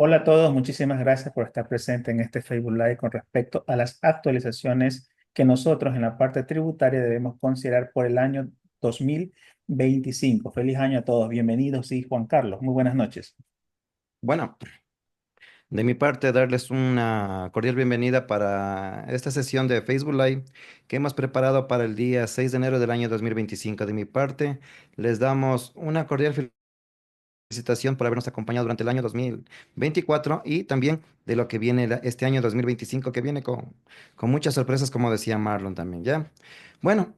Hola a todos, muchísimas gracias por estar presente en este Facebook Live con respecto a las actualizaciones que nosotros en la parte tributaria debemos considerar por el año 2025. Feliz año a todos, bienvenidos y Juan Carlos, muy buenas noches. Bueno, de mi parte, darles una cordial bienvenida para esta sesión de Facebook Live que hemos preparado para el día 6 de enero del año 2025. De mi parte, les damos una cordial felicitación por habernos acompañado durante el año 2024 y también de lo que viene este año 2025, que viene con muchas sorpresas, como decía Marlon también, ¿ya? Bueno.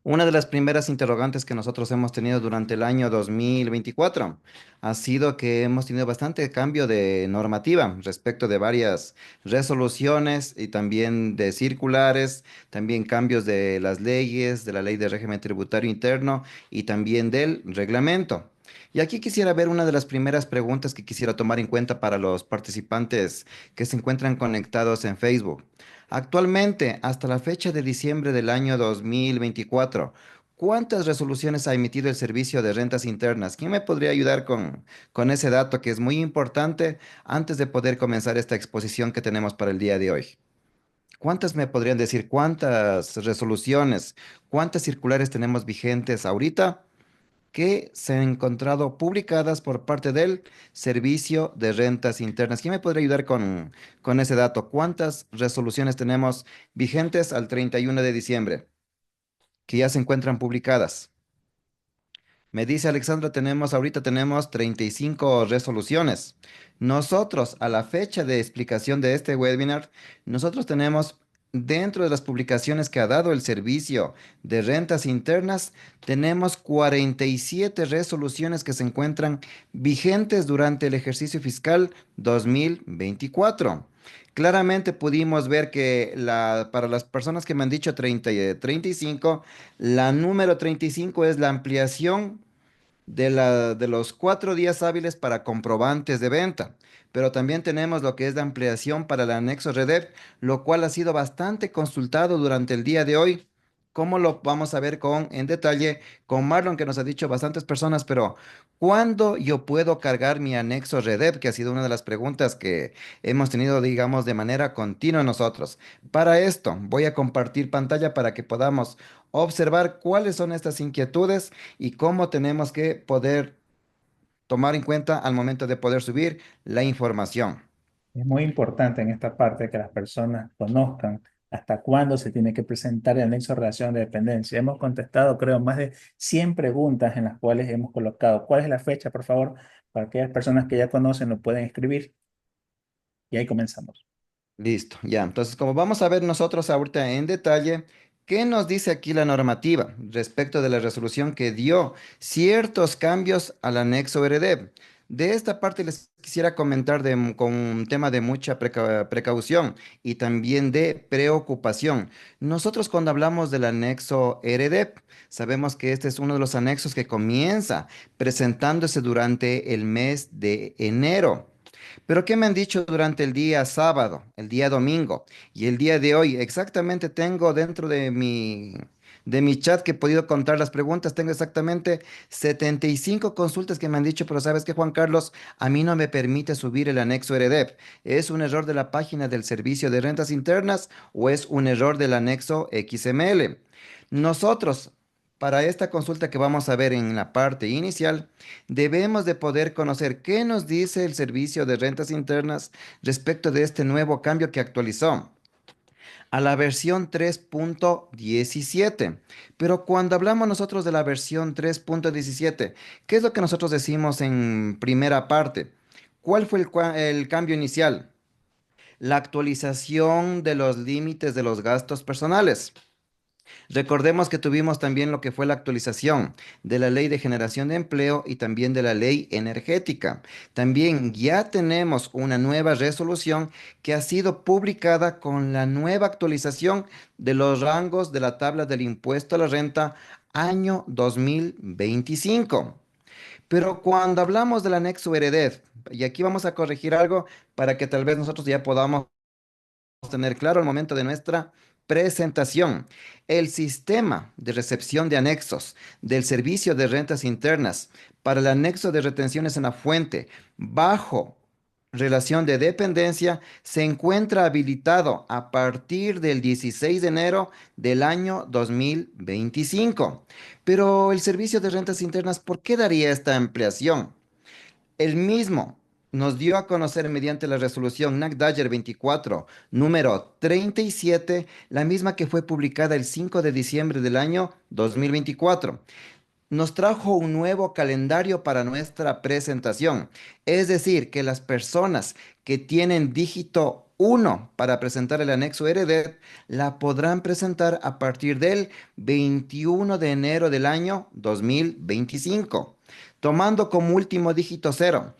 Una de las primeras interrogantes que nosotros hemos tenido durante el año 2024 ha sido que hemos tenido bastante cambio de normativa respecto de varias resoluciones y también de circulares, también cambios de las leyes, de la ley de régimen tributario interno y también del reglamento. Y aquí quisiera ver una de las primeras preguntas que quisiera tomar en cuenta para los participantes que se encuentran conectados en Facebook. Actualmente, hasta la fecha de diciembre del año 2024, ¿cuántas resoluciones ha emitido el Servicio de Rentas Internas? ¿Quién me podría ayudar con ese dato que es muy importante antes de poder comenzar esta exposición que tenemos para el día de hoy? ¿Cuántas me podrían decir? ¿Cuántas resoluciones? ¿Cuántas circulares tenemos vigentes ahorita que se han encontrado publicadas por parte del Servicio de Rentas Internas? ¿Quién me podría ayudar con ese dato? ¿Cuántas resoluciones tenemos vigentes al 31 de diciembre que ya se encuentran publicadas? Me dice Alexandra, ahorita tenemos 35 resoluciones. Nosotros, a la fecha de explicación de este webinar, nosotros tenemos dentro de las publicaciones que ha dado el Servicio de Rentas Internas, tenemos 47 resoluciones que se encuentran vigentes durante el ejercicio fiscal 2024. Claramente pudimos ver que para las personas que me han dicho 30 y 35, la número 35 es la ampliación de los 4 días hábiles para comprobantes de venta. Pero también tenemos lo que es la ampliación para el anexo REDEP, lo cual ha sido bastante consultado durante el día de hoy. ¿Cómo lo vamos a ver en detalle con Marlon, que nos ha dicho bastantes personas? Pero ¿cuándo yo puedo cargar mi anexo REDEP? Que ha sido una de las preguntas que hemos tenido, digamos, de manera continua nosotros. Para esto, voy a compartir pantalla para que podamos observar cuáles son estas inquietudes y cómo tenemos que poder tomar en cuenta al momento de poder subir la información. Es muy importante en esta parte que las personas conozcan hasta cuándo se tiene que presentar el anexo de relación de dependencia. Hemos contestado, creo, más de 100 preguntas en las cuales hemos colocado. ¿Cuál es la fecha, por favor? Para aquellas personas que ya conocen lo pueden escribir y ahí comenzamos. Listo, ya. Entonces, como vamos a ver nosotros ahorita en detalle, ¿qué nos dice aquí la normativa respecto de la resolución que dio ciertos cambios al anexo REDEP? De esta parte les quisiera comentar con un tema de mucha precaución y también de preocupación. Nosotros cuando hablamos del anexo REDEP, sabemos que este es uno de los anexos que comienza presentándose durante el mes de enero. Pero ¿qué me han dicho durante el día sábado, el día domingo y el día de hoy? Exactamente tengo dentro de mi chat que he podido contar las preguntas, tengo exactamente 75 consultas que me han dicho, pero ¿sabes qué, Juan Carlos? A mí no me permite subir el anexo REDEP. ¿Es un error de la página del Servicio de Rentas Internas o es un error del anexo XML? Nosotros, para esta consulta que vamos a ver en la parte inicial, debemos de poder conocer qué nos dice el Servicio de Rentas Internas respecto de este nuevo cambio que actualizó a la versión 3.17. Pero cuando hablamos nosotros de la versión 3.17, ¿qué es lo que nosotros decimos en primera parte? ¿Cuál fue el cambio inicial? La actualización de los límites de los gastos personales. Recordemos que tuvimos también lo que fue la actualización de la Ley de Generación de Empleo y también de la Ley Energética. También ya tenemos una nueva resolución que ha sido publicada con la nueva actualización de los rangos de la tabla del impuesto a la renta año 2025. Pero cuando hablamos del anexo heredad, y aquí vamos a corregir algo para que tal vez nosotros ya podamos tener claro al momento de nuestra presentación. El sistema de recepción de anexos del Servicio de Rentas Internas para el anexo de retenciones en la fuente bajo relación de dependencia se encuentra habilitado a partir del 16 de enero del año 2025. Pero el Servicio de Rentas Internas, ¿por qué daría esta ampliación? El mismo nos dio a conocer mediante la resolución NACDAYER 24, número 37, la misma que fue publicada el 5 de diciembre del año 2024. Nos trajo un nuevo calendario para nuestra presentación. Es decir, que las personas que tienen dígito 1 para presentar el anexo heredero la podrán presentar a partir del 21 de enero del año 2025, tomando como último dígito 0.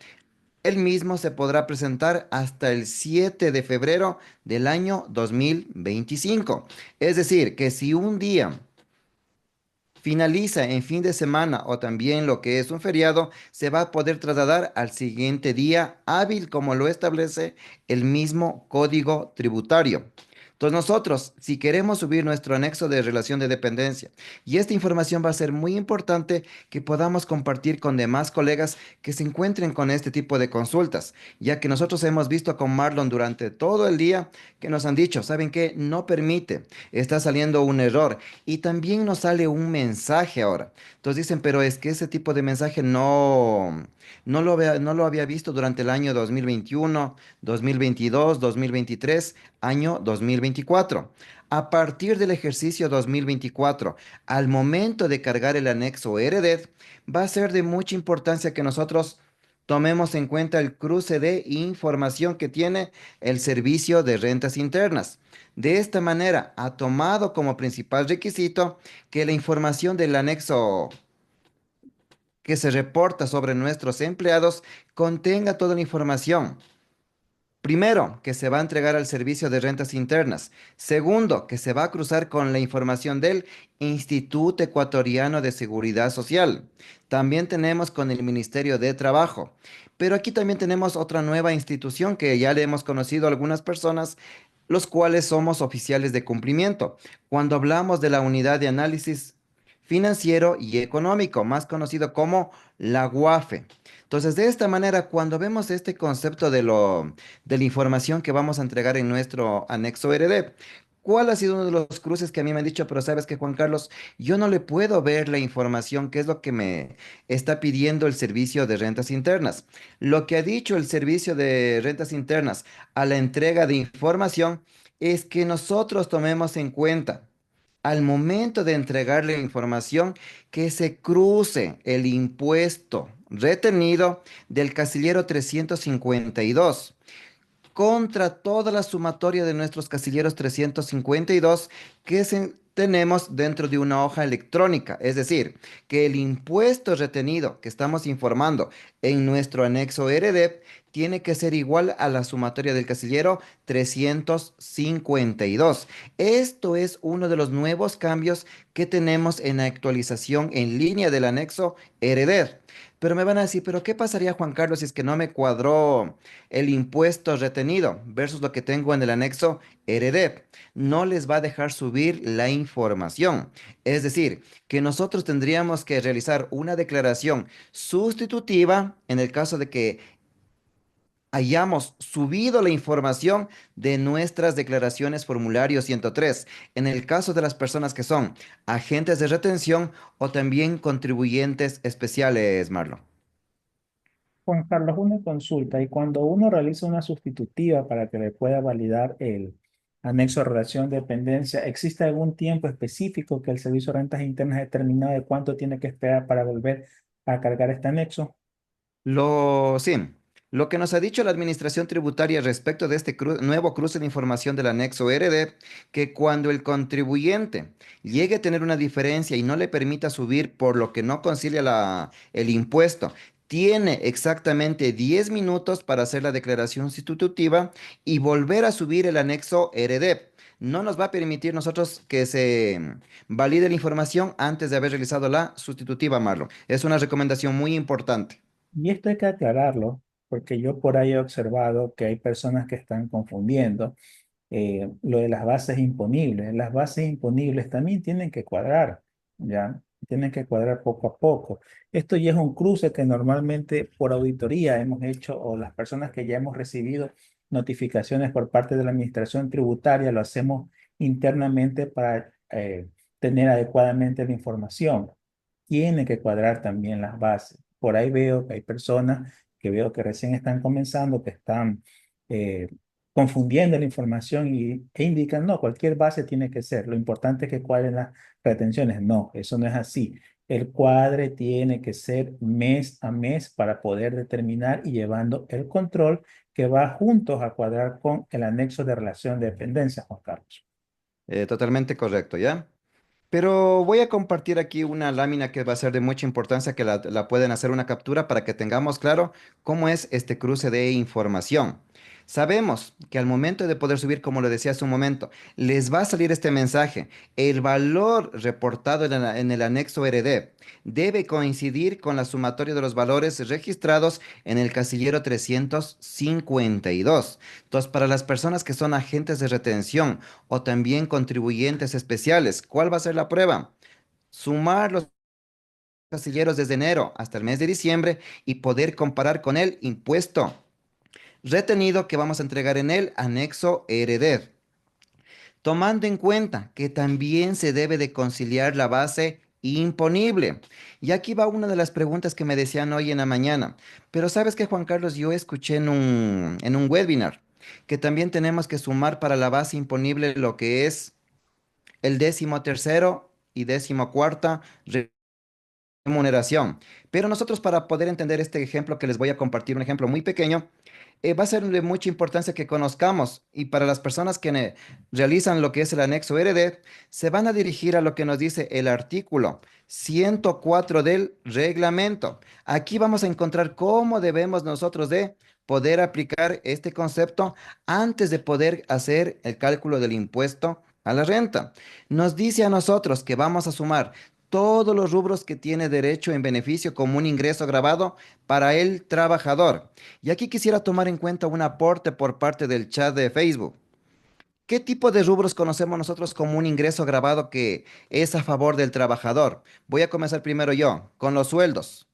El mismo se podrá presentar hasta el 7 de febrero del año 2025. Es decir, que si un día finaliza en fin de semana o también lo que es un feriado, se va a poder trasladar al siguiente día hábil como lo establece el mismo código tributario. Entonces nosotros, si queremos subir nuestro anexo de relación de dependencia, y esta información va a ser muy importante que podamos compartir con demás colegas que se encuentren con este tipo de consultas, ya que nosotros hemos visto con Marlon durante todo el día que nos han dicho, ¿saben qué? No permite, está saliendo un error y también nos sale un mensaje ahora. Entonces dicen, pero es que ese tipo de mensaje no lo había visto durante el año 2021, 2022, 2023, año 2024. A partir del ejercicio 2024, al momento de cargar el anexo hereded, va a ser de mucha importancia que nosotros tomemos en cuenta el cruce de información que tiene el Servicio de Rentas Internas. De esta manera, ha tomado como principal requisito que la información del anexo que se reporta sobre nuestros empleados contenga toda la información. Primero, que se va a entregar al Servicio de Rentas Internas. Segundo, que se va a cruzar con la información del Instituto Ecuatoriano de Seguridad Social. También tenemos con el Ministerio de Trabajo. Pero aquí también tenemos otra nueva institución que ya le hemos conocido a algunas personas, los cuales somos oficiales de cumplimiento. Cuando hablamos de la Unidad de Análisis Financiero y Económico, más conocido como la UAFE. Entonces, de esta manera, cuando vemos este concepto de la información que vamos a entregar en nuestro anexo RD. ¿Cuál ha sido uno de los cruces que a mí me han dicho, pero sabes que Juan Carlos, yo no le puedo ver la información, que es lo que me está pidiendo el servicio de rentas internas? Lo que ha dicho el servicio de rentas internas a la entrega de información es que nosotros tomemos en cuenta al momento de entregarle la información que se cruce el impuesto retenido del casillero 352 contra toda la sumatoria de nuestros casilleros 352 que tenemos dentro de una hoja electrónica. Es decir, que el impuesto retenido que estamos informando en nuestro anexo RDEP tiene que ser igual a la sumatoria del casillero 352. Esto es uno de los nuevos cambios que tenemos en la actualización en línea del anexo RDEP. Pero me van a decir, ¿pero qué pasaría, Juan Carlos, si es que no me cuadró el impuesto retenido versus lo que tengo en el anexo heredé? No les va a dejar subir la información. Es decir, que nosotros tendríamos que realizar una declaración sustitutiva en el caso de que hayamos subido la información de nuestras declaraciones formulario 103, en el caso de las personas que son agentes de retención o también contribuyentes especiales, Marlon. Juan Carlos, una consulta, y cuando uno realiza una sustitutiva para que le pueda validar el anexo de relación de dependencia, ¿existe algún tiempo específico que el Servicio de Rentas Internas ha determinado de cuánto tiene que esperar para volver a cargar este anexo? Sí, lo que nos ha dicho la Administración Tributaria respecto de este nuevo cruce de información del anexo RD, que cuando el contribuyente llegue a tener una diferencia y no le permita subir por lo que no concilia el impuesto, tiene exactamente 10 minutos para hacer la declaración sustitutiva y volver a subir el anexo RD. No nos va a permitir nosotros que se valide la información antes de haber realizado la sustitutiva, Marlon. Es una recomendación muy importante. Y esto hay que aclararlo, porque yo por ahí he observado que hay personas que están confundiendo lo de las bases imponibles. Las bases imponibles también tienen que cuadrar, ¿ya? Tienen que cuadrar poco a poco. Esto ya es un cruce que normalmente por auditoría hemos hecho o las personas que ya hemos recibido notificaciones por parte de la administración tributaria lo hacemos internamente para tener adecuadamente la información. Tiene que cuadrar también las bases. Por ahí veo que hay personas que veo que recién están comenzando, que están eh, confundiendo la información e indican, no, cualquier base tiene que ser. Lo importante es que cuadren las retenciones. No, eso no es así. El cuadre tiene que ser mes a mes para poder determinar y llevando el control que va juntos a cuadrar con el anexo de relación de dependencia, Juan Carlos. Totalmente correcto, ¿ya? Pero voy a compartir aquí una lámina que va a ser de mucha importancia, que la pueden hacer una captura para que tengamos claro cómo es este cruce de información. Sabemos que al momento de poder subir, como lo decía hace un momento, les va a salir este mensaje. El valor reportado en el anexo RD debe coincidir con la sumatoria de los valores registrados en el casillero 352. Entonces, para las personas que son agentes de retención o también contribuyentes especiales, ¿cuál va a ser la prueba? Sumar los casilleros desde enero hasta el mes de diciembre y poder comparar con el impuesto retenido que vamos a entregar en el anexo heredero, tomando en cuenta que también se debe de conciliar la base imponible. Y aquí va una de las preguntas que me decían hoy en la mañana. Pero sabes que, Juan Carlos, yo escuché en un webinar que también tenemos que sumar para la base imponible lo que es el 13º y 14ª remuneración. Pero nosotros, para poder entender este ejemplo que les voy a compartir, un ejemplo muy pequeño, va a ser de mucha importancia que conozcamos, y para las personas que realizan lo que es el anexo RD, se van a dirigir a lo que nos dice el artículo 104 del reglamento. Aquí vamos a encontrar cómo debemos nosotros de poder aplicar este concepto antes de poder hacer el cálculo del impuesto a la renta. Nos dice a nosotros que vamos a sumar todos los rubros que tiene derecho en beneficio como un ingreso grabado para el trabajador. Y aquí quisiera tomar en cuenta un aporte por parte del chat de Facebook. ¿Qué tipo de rubros conocemos nosotros como un ingreso grabado que es a favor del trabajador? Voy a comenzar primero yo, con los sueldos.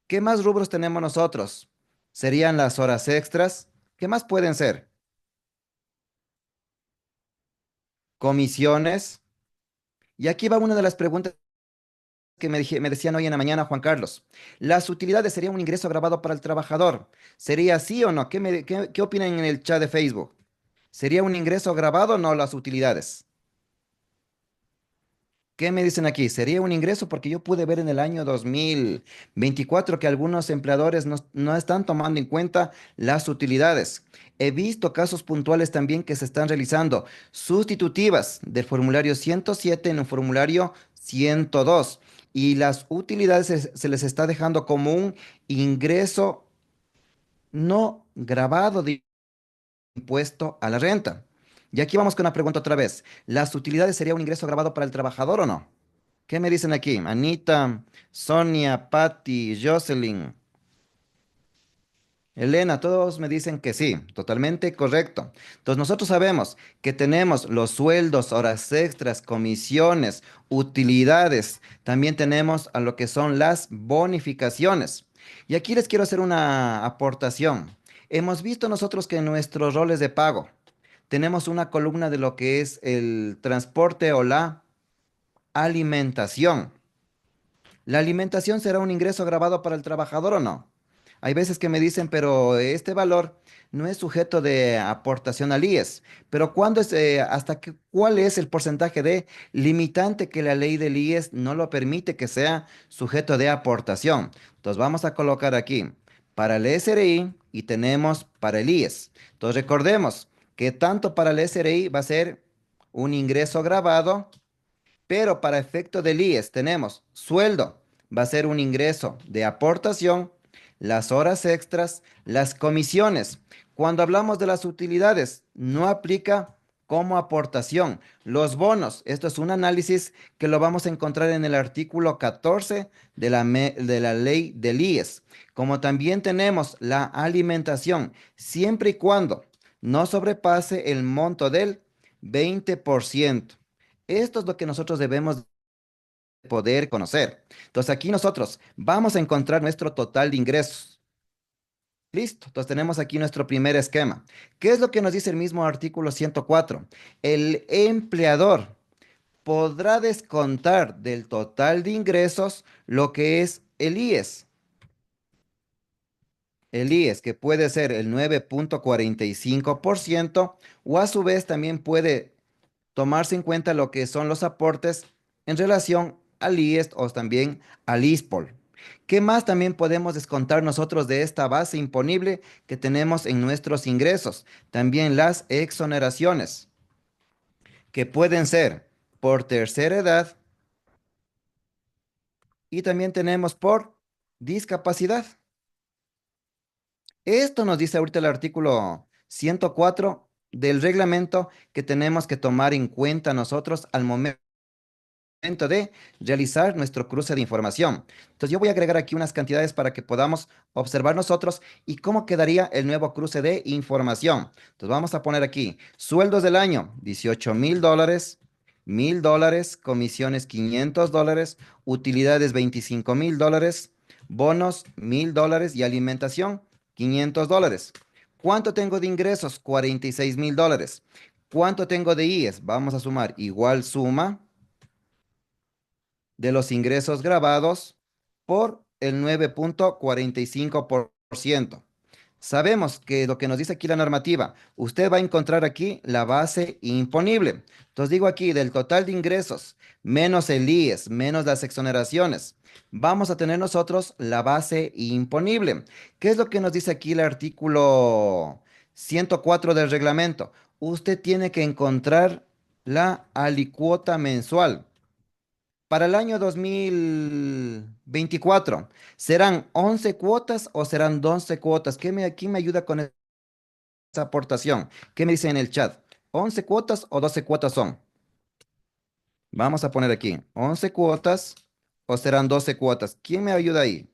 ¿Qué más rubros tenemos nosotros? ¿Serían las horas extras? ¿Qué más pueden ser? Comisiones. Y aquí va una de las preguntas que me decían hoy en la mañana, Juan Carlos. ¿Las utilidades serían un ingreso grabado para el trabajador? ¿Sería así o no? ¿Qué opinan en el chat de Facebook? ¿Sería un ingreso grabado o no las utilidades? ¿Qué me dicen aquí? ¿Sería un ingreso? Porque yo pude ver en el año 2024 que algunos empleadores no están tomando en cuenta las utilidades. He visto casos puntuales también que se están realizando sustitutivas del formulario 107 en un formulario 102, y las utilidades se les está dejando como un ingreso no grabado de impuesto a la renta. Y aquí vamos con la pregunta otra vez. ¿Las utilidades sería un ingreso grabado para el trabajador o no? ¿Qué me dicen aquí? Anita, Sonia, Patty, Jocelyn, Elena, todos me dicen que sí, totalmente correcto. Entonces nosotros sabemos que tenemos los sueldos, horas extras, comisiones, utilidades. También tenemos a lo que son las bonificaciones. Y aquí les quiero hacer una aportación. Hemos visto nosotros que en nuestros roles de pago tenemos una columna de lo que es el transporte o la alimentación. ¿La alimentación será un ingreso grabado para el trabajador o no? Hay veces que me dicen, pero este valor no es sujeto de aportación al IES. Pero ¿cuándo es, cuál es el porcentaje de limitante que la ley del IES no lo permite que sea sujeto de aportación? Entonces vamos a colocar aquí para el SRI y tenemos para el IES. Entonces recordemos que tanto para el SRI va a ser un ingreso grabado, pero para efecto del IES tenemos sueldo, va a ser un ingreso de aportación, las horas extras, las comisiones. Cuando hablamos de las utilidades, no aplica como aportación. Los bonos, esto es un análisis que lo vamos a encontrar en el artículo 14 de la ley del IES. Como también tenemos la alimentación, siempre y cuando no sobrepase el monto del 20%. Esto es lo que nosotros debemos poder conocer. Entonces aquí nosotros vamos a encontrar nuestro total de ingresos. Listo, entonces tenemos aquí nuestro primer esquema. ¿Qué es lo que nos dice el mismo artículo 104? El empleador podrá descontar del total de ingresos lo que es el IES. El IES, que puede ser el 9,45% o a su vez también puede tomarse en cuenta lo que son los aportes en relación al IES o también al ISPOL. ¿Qué más también podemos descontar nosotros de esta base imponible que tenemos en nuestros ingresos? También las exoneraciones, que pueden ser por tercera edad y también tenemos por discapacidad. Esto nos dice ahorita el artículo 104 del reglamento que tenemos que tomar en cuenta nosotros al momento de realizar nuestro cruce de información. Entonces yo voy a agregar aquí unas cantidades para que podamos observar nosotros y cómo quedaría el nuevo cruce de información. Entonces vamos a poner aquí sueldos del año, $18,000, $1,000, comisiones $500, utilidades $25,000, bonos $1,000 y alimentación $500. ¿Cuánto tengo de ingresos? $46,000. ¿Cuánto tengo de IES? Vamos a sumar igual suma de los ingresos grabados por el 9,45%. Sabemos que lo que nos dice aquí la normativa, usted va a encontrar aquí la base imponible. Entonces digo aquí, del total de ingresos, menos el IES, menos las exoneraciones, vamos a tener nosotros la base imponible. ¿Qué es lo que nos dice aquí el artículo 104 del reglamento? Usted tiene que encontrar la alicuota mensual. Para el año 2024, ¿serán 11 cuotas o serán 12 cuotas? ¿Quién me ayuda con esa aportación? ¿Qué me dice en el chat? ¿11 cuotas o 12 cuotas son? Vamos a poner aquí, 11 cuotas o serán 12 cuotas. ¿Quién me ayuda ahí?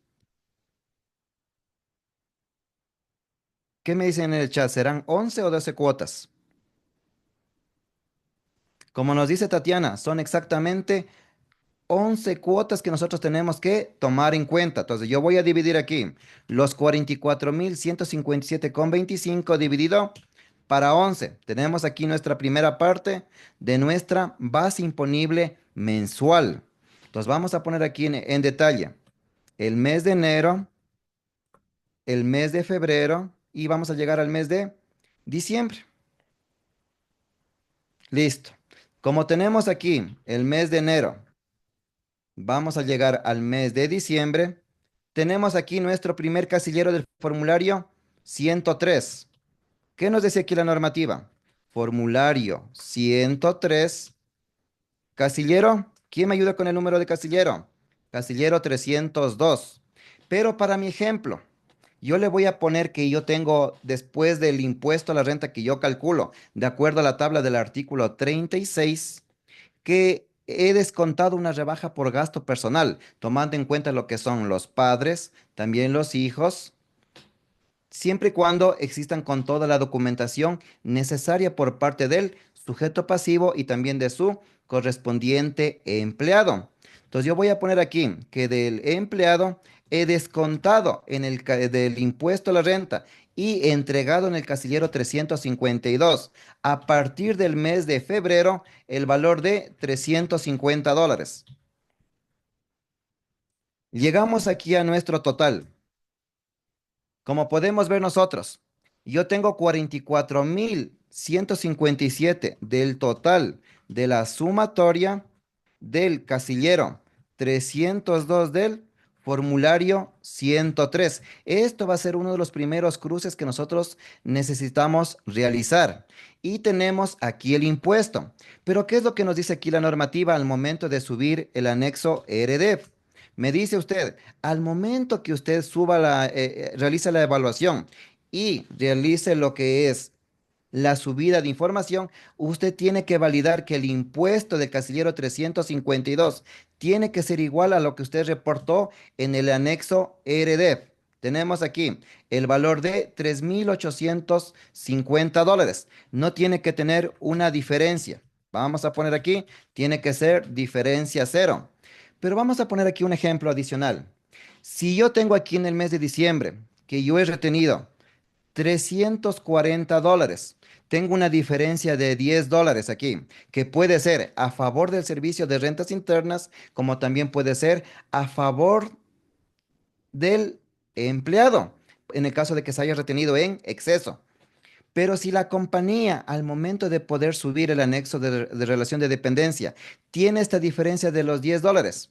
¿Qué me dicen en el chat? ¿Serán 11 o 12 cuotas? Como nos dice Tatiana, son exactamente 11 cuotas que nosotros tenemos que tomar en cuenta. Entonces, yo voy a dividir aquí los 44,157,25 dividido para 11. Tenemos aquí nuestra primera parte de nuestra base imponible mensual. Entonces, vamos a poner aquí en detalle el mes de enero, el mes de febrero y vamos a llegar al mes de diciembre. Listo. Como tenemos aquí el mes de enero, vamos a llegar al mes de diciembre. Tenemos aquí nuestro primer casillero del formulario 103. ¿Qué nos dice aquí la normativa? Formulario 103, casillero. ¿Quién me ayuda con el número de casillero? Casillero 302. Pero para mi ejemplo, yo le voy a poner que yo tengo después del impuesto a la renta que yo calculo, de acuerdo a la tabla del artículo 36, que he descontado una rebaja por gasto personal, tomando en cuenta lo que son los padres, también los hijos, siempre y cuando existan con toda la documentación necesaria por parte del sujeto pasivo y también de su correspondiente empleado. Entonces yo voy a poner aquí que del empleado he descontado del impuesto a la renta y entregado en el casillero 352 a partir del mes de febrero el valor de $350. Llegamos aquí a nuestro total. Como podemos ver nosotros, yo tengo 44,157 del total de la sumatoria del casillero 302 del formulario 103. Esto va a ser uno de los primeros cruces que nosotros necesitamos realizar. Y tenemos aquí el impuesto. Pero ¿qué es lo que nos dice aquí la normativa al momento de subir el anexo RDEF? Me dice usted, al momento que usted realice la evaluación y realice lo que es la subida de información, usted tiene que validar que el impuesto del casillero 352 tiene que ser igual a lo que usted reportó en el anexo RDEF. Tenemos aquí el valor de $3,850. No tiene que tener una diferencia. Vamos a poner aquí, tiene que ser diferencia cero. Pero vamos a poner aquí un ejemplo adicional. Si yo tengo aquí en el mes de diciembre que yo he retenido $340, tengo una diferencia de $10 aquí, que puede ser a favor del servicio de rentas internas, como también puede ser a favor del empleado, en el caso de que se haya retenido en exceso. Pero si la compañía, al momento de poder subir el anexo de relación de dependencia, tiene esta diferencia de los $10,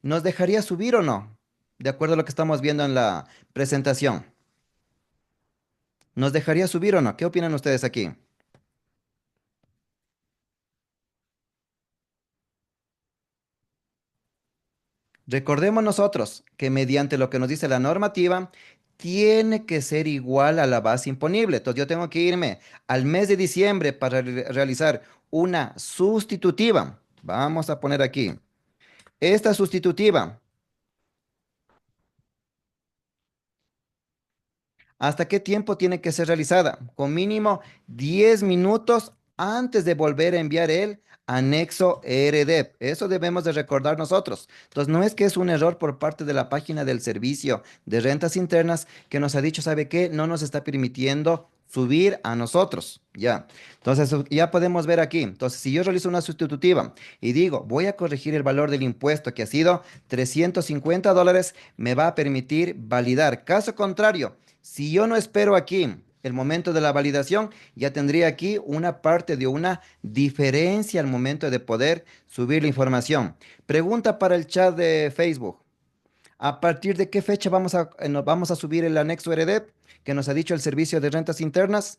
¿nos dejaría subir o no? De acuerdo a lo que estamos viendo en la presentación. ¿Nos dejaría subir o no? ¿Qué opinan ustedes aquí? Recordemos nosotros que mediante lo que nos dice la normativa, tiene que ser igual a la base imponible. Entonces yo tengo que irme al mes de diciembre para realizar una sustitutiva. Vamos a poner aquí. Esta sustitutiva, ¿hasta qué tiempo tiene que ser realizada? Con mínimo 10 minutos antes de volver a enviar el anexo ERDEP. Eso debemos de recordar nosotros. Entonces, no es que es un error por parte de la página del Servicio de Rentas Internas que nos ha dicho, ¿sabe qué? No nos está permitiendo subir a nosotros. Ya. Entonces, ya podemos ver aquí. Entonces, si yo realizo una sustitutiva y digo, voy a corregir el valor del impuesto que ha sido $350, me va a permitir validar. Caso contrario, si yo no espero aquí el momento de la validación, ya tendría aquí una parte de una diferencia al momento de poder subir la información. Pregunta para el chat de Facebook. ¿A partir de qué fecha nos vamos a subir el anexo RDEP que nos ha dicho el Servicio de Rentas Internas?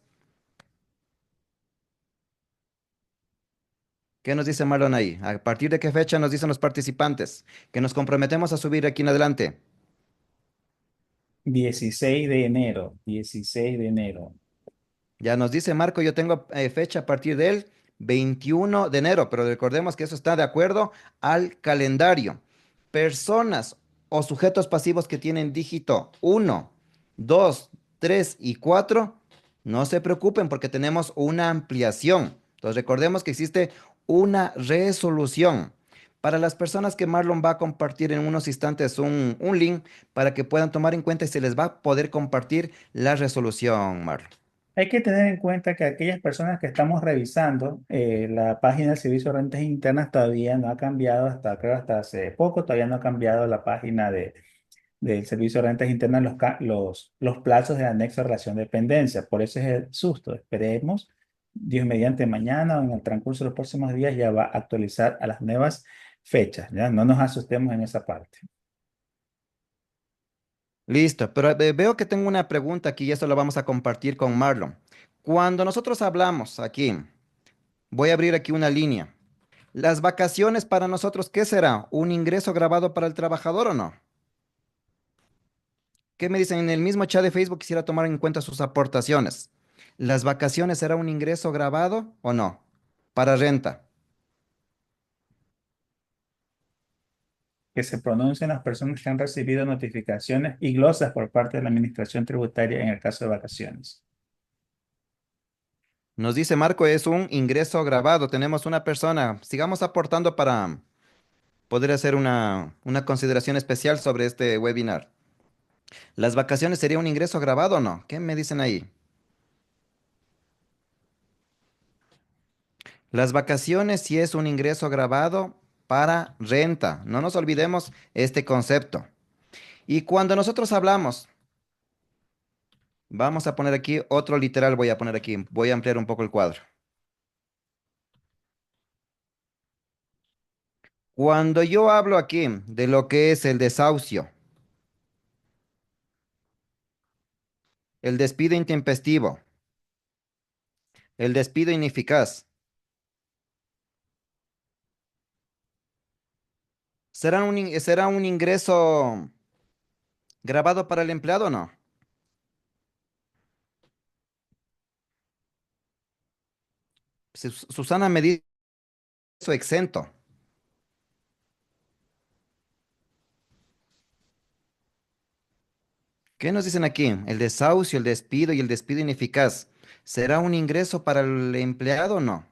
¿Qué nos dice Marlon ahí? ¿A partir de qué fecha nos dicen los participantes que nos comprometemos a subir aquí en adelante? 16 de enero, 16 de enero. Ya nos dice Marco, yo tengo fecha a partir del 21 de enero, pero recordemos que eso está de acuerdo al calendario. Personas o sujetos pasivos que tienen dígito 1, 2, 3 y 4, no se preocupen porque tenemos una ampliación. Entonces recordemos que existe una resolución. Para las personas que Marlon va a compartir en unos instantes un link para que puedan tomar en cuenta y se les va a poder compartir la resolución, Marlon. Hay que tener en cuenta que aquellas personas que estamos revisando, la página del Servicio de Rentas Internas todavía no ha cambiado, hasta creo hasta hace poco, todavía no ha cambiado la página del Servicio de Rentas Internas, los plazos de anexo de relación de dependencia. Por eso es el susto. Esperemos, Dios mediante mañana o en el transcurso de los próximos días ya va a actualizar a las nuevas fechas. ¿Ya? No nos asustemos en esa parte. Listo, pero veo que tengo una pregunta aquí y eso lo vamos a compartir con Marlon. Cuando nosotros hablamos aquí, voy a abrir aquí una línea. Las vacaciones para nosotros, ¿qué será? ¿Un ingreso grabado para el trabajador o no? ¿Qué me dicen? En el mismo chat de Facebook quisiera tomar en cuenta sus aportaciones. ¿Las vacaciones será un ingreso grabado o no? Para renta. Que se pronuncien las personas que han recibido notificaciones y glosas por parte de la Administración Tributaria en el caso de vacaciones. Nos dice Marco, es un ingreso grabado. Tenemos una persona. Sigamos aportando para poder hacer una consideración especial sobre este webinar. ¿Las vacaciones sería un ingreso grabado o no? ¿Qué me dicen ahí? Las vacaciones sí es un ingreso grabado para renta. No nos olvidemos este concepto. Y cuando nosotros hablamos, vamos a poner aquí otro literal, voy a poner aquí, voy a ampliar un poco el cuadro. Cuando yo hablo aquí de lo que es el desahucio, el despido intempestivo, el despido ineficaz, ¿será un ingreso grabado para el empleado o no? Susana me dice eso exento. ¿Qué nos dicen aquí? El desahucio, el despido y el despido ineficaz. ¿Será un ingreso para el empleado o no?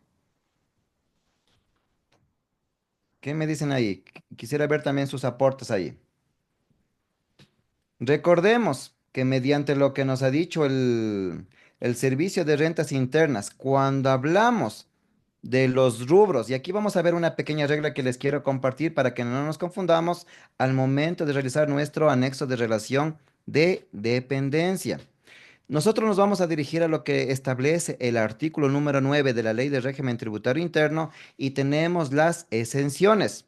¿Qué me dicen ahí? Quisiera ver también sus aportes ahí. Recordemos que mediante lo que nos ha dicho el Servicio de Rentas Internas, cuando hablamos de los rubros, y aquí vamos a ver una pequeña regla que les quiero compartir para que no nos confundamos al momento de realizar nuestro anexo de relación de dependencia. Nosotros nos vamos a dirigir a lo que establece el artículo número 9 de la Ley de Régimen Tributario Interno y tenemos las exenciones.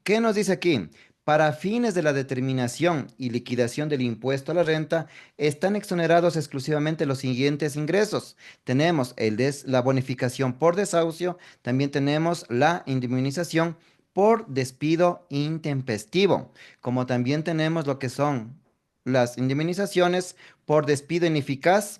¿Qué nos dice aquí? Para fines de la determinación y liquidación del impuesto a la renta, están exonerados exclusivamente los siguientes ingresos. Tenemos la bonificación por desahucio, también tenemos la indemnización por despido intempestivo, como también tenemos lo que son las indemnizaciones por despido ineficaz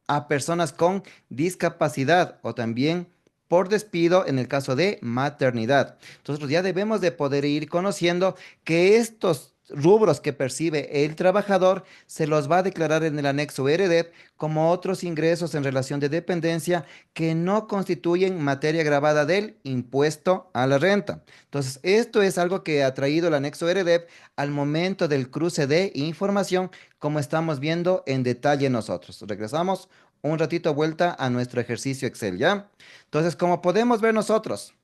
a personas con discapacidad o también por despido en el caso de maternidad. Entonces ya debemos de poder ir conociendo que estos rubros que percibe el trabajador se los va a declarar en el anexo RDEP como otros ingresos en relación de dependencia que no constituyen materia grabada del impuesto a la renta. Entonces, esto es algo que ha traído el anexo RDEP al momento del cruce de información, como estamos viendo en detalle nosotros. Regresamos un ratito vuelta a nuestro ejercicio Excel, ¿ya? Entonces, como podemos ver nosotros,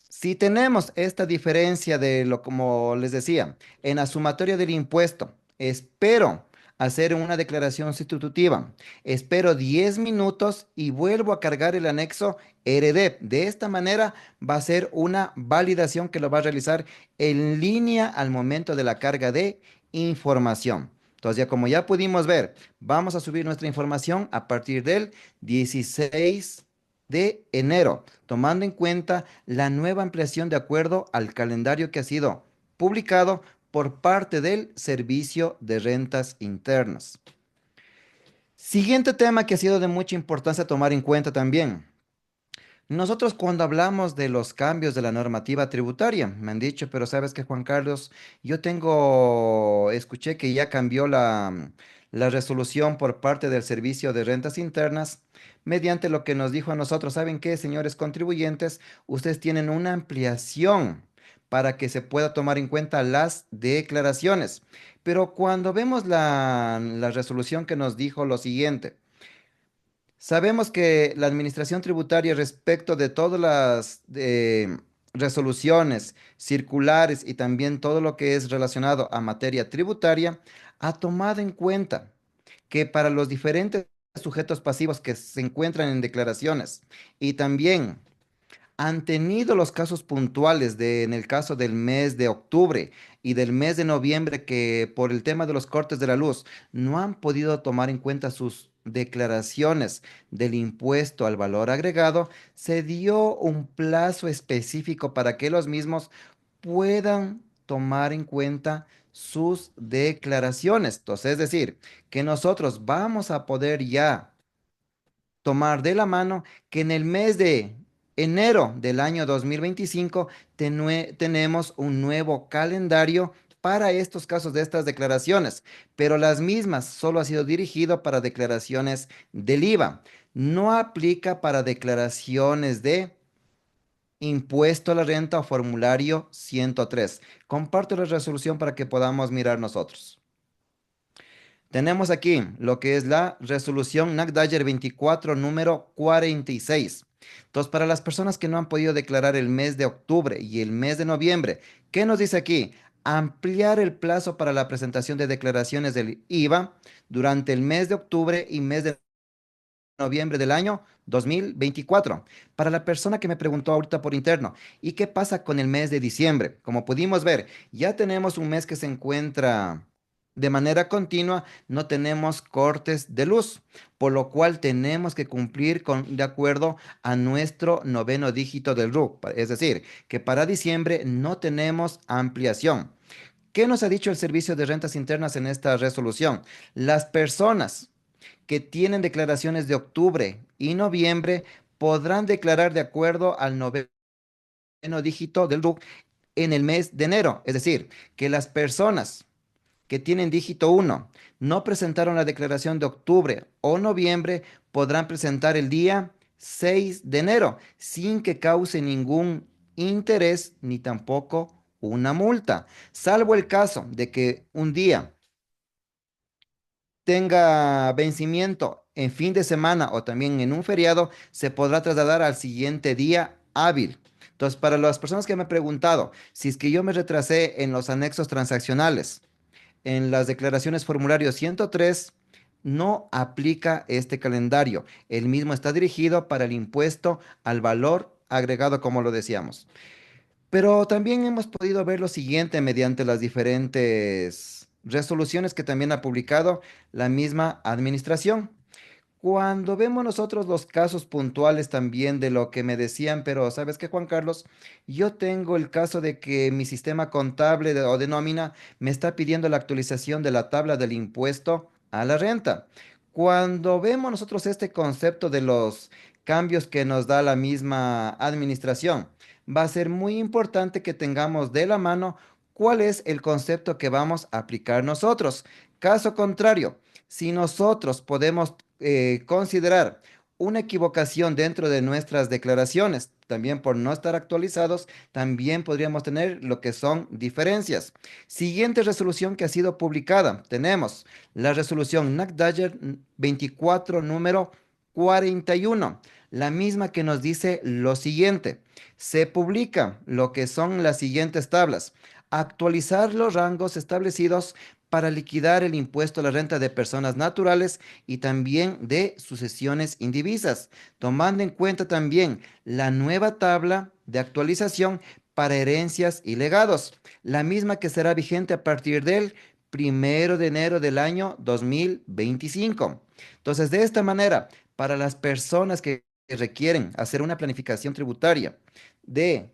si tenemos esta diferencia de lo, como les decía, en la sumatoria del impuesto, espero hacer una declaración sustitutiva, espero 10 minutos y vuelvo a cargar el anexo RDEP. De esta manera va a ser una validación que lo va a realizar en línea al momento de la carga de información. Entonces, ya como ya pudimos ver, vamos a subir nuestra información a partir del 16 de enero, tomando en cuenta la nueva ampliación de acuerdo al calendario que ha sido publicado por parte del Servicio de Rentas Internas. Siguiente tema que ha sido de mucha importancia tomar en cuenta también. Nosotros cuando hablamos de los cambios de la normativa tributaria, me han dicho, pero sabes que Juan Carlos, escuché que ya cambió la resolución por parte del Servicio de Rentas Internas, mediante lo que nos dijo a nosotros, ¿saben qué, señores contribuyentes? Ustedes tienen una ampliación para que se pueda tomar en cuenta las declaraciones. Pero cuando vemos la resolución que nos dijo lo siguiente, sabemos que la administración tributaria respecto de todas las resoluciones, circulares y también todo lo que es relacionado a materia tributaria, ha tomado en cuenta que para los diferentes sujetos pasivos que se encuentran en declaraciones y también han tenido los casos puntuales en el caso del mes de octubre y del mes de noviembre que por el tema de los cortes de la luz no han podido tomar en cuenta sus declaraciones del impuesto al valor agregado, se dio un plazo específico para que los mismos puedan tomar en cuenta sus declaraciones. Entonces, es decir, que nosotros vamos a poder ya tomar de la mano que en el mes de enero del año 2025 tenemos un nuevo calendario para estos casos de estas declaraciones, pero las mismas solo ha sido dirigido para declaraciones del IVA. No aplica para declaraciones de impuesto a la renta o formulario 103. Comparto la resolución para que podamos mirar nosotros. Tenemos aquí lo que es la resolución NACDAYER 24 número 46. Entonces, para las personas que no han podido declarar el mes de octubre y el mes de noviembre, ¿qué nos dice aquí? Ampliar el plazo para la presentación de declaraciones del IVA durante el mes de octubre y mes de noviembre del año 2024. Para la persona que me preguntó ahorita por interno, ¿y qué pasa con el mes de diciembre? Como pudimos ver, ya tenemos un mes que se encuentra de manera continua, no tenemos cortes de luz, por lo cual tenemos que cumplir de acuerdo a nuestro noveno dígito del RUC. Es decir, que para diciembre no tenemos ampliación. ¿Qué nos ha dicho el Servicio de Rentas Internas en esta resolución? Las personas que tienen declaraciones de octubre y noviembre podrán declarar de acuerdo al noveno dígito del RUC en el mes de enero. Es decir, que las personas que tienen dígito uno no presentaron la declaración de octubre o noviembre podrán presentar el día 6 de enero sin que cause ningún interés ni tampoco una multa, salvo el caso de que un día tenga vencimiento en fin de semana o también en un feriado, se podrá trasladar al siguiente día hábil. Entonces, para las personas que me han preguntado, si es que yo me retrasé en los anexos transaccionales, en las declaraciones formulario 103, no aplica este calendario. El mismo está dirigido para el impuesto al valor agregado, como lo decíamos. Pero también hemos podido ver lo siguiente mediante las diferentes resoluciones que también ha publicado la misma administración. Cuando vemos nosotros los casos puntuales también de lo que me decían, pero ¿sabes qué, Juan Carlos? Yo tengo el caso de que mi sistema contable o de nómina me está pidiendo la actualización de la tabla del impuesto a la renta. Cuando vemos nosotros este concepto de los cambios que nos da la misma administración, va a ser muy importante que tengamos de la mano cuál es el concepto que vamos a aplicar nosotros. Caso contrario, si nosotros podemos considerar una equivocación dentro de nuestras declaraciones, también por no estar actualizados, también podríamos tener lo que son diferencias. Siguiente resolución que ha sido publicada, tenemos la resolución NACDAYER 24 número 41, la misma que nos dice lo siguiente. Se publica lo que son las siguientes tablas. Actualizar los rangos establecidos para liquidar el impuesto a la renta de personas naturales y también de sucesiones indivisas, tomando en cuenta también la nueva tabla de actualización para herencias y legados, la misma que será vigente a partir del 1 de enero del año 2025. Entonces, de esta manera, para las personas que requieren hacer una planificación tributaria de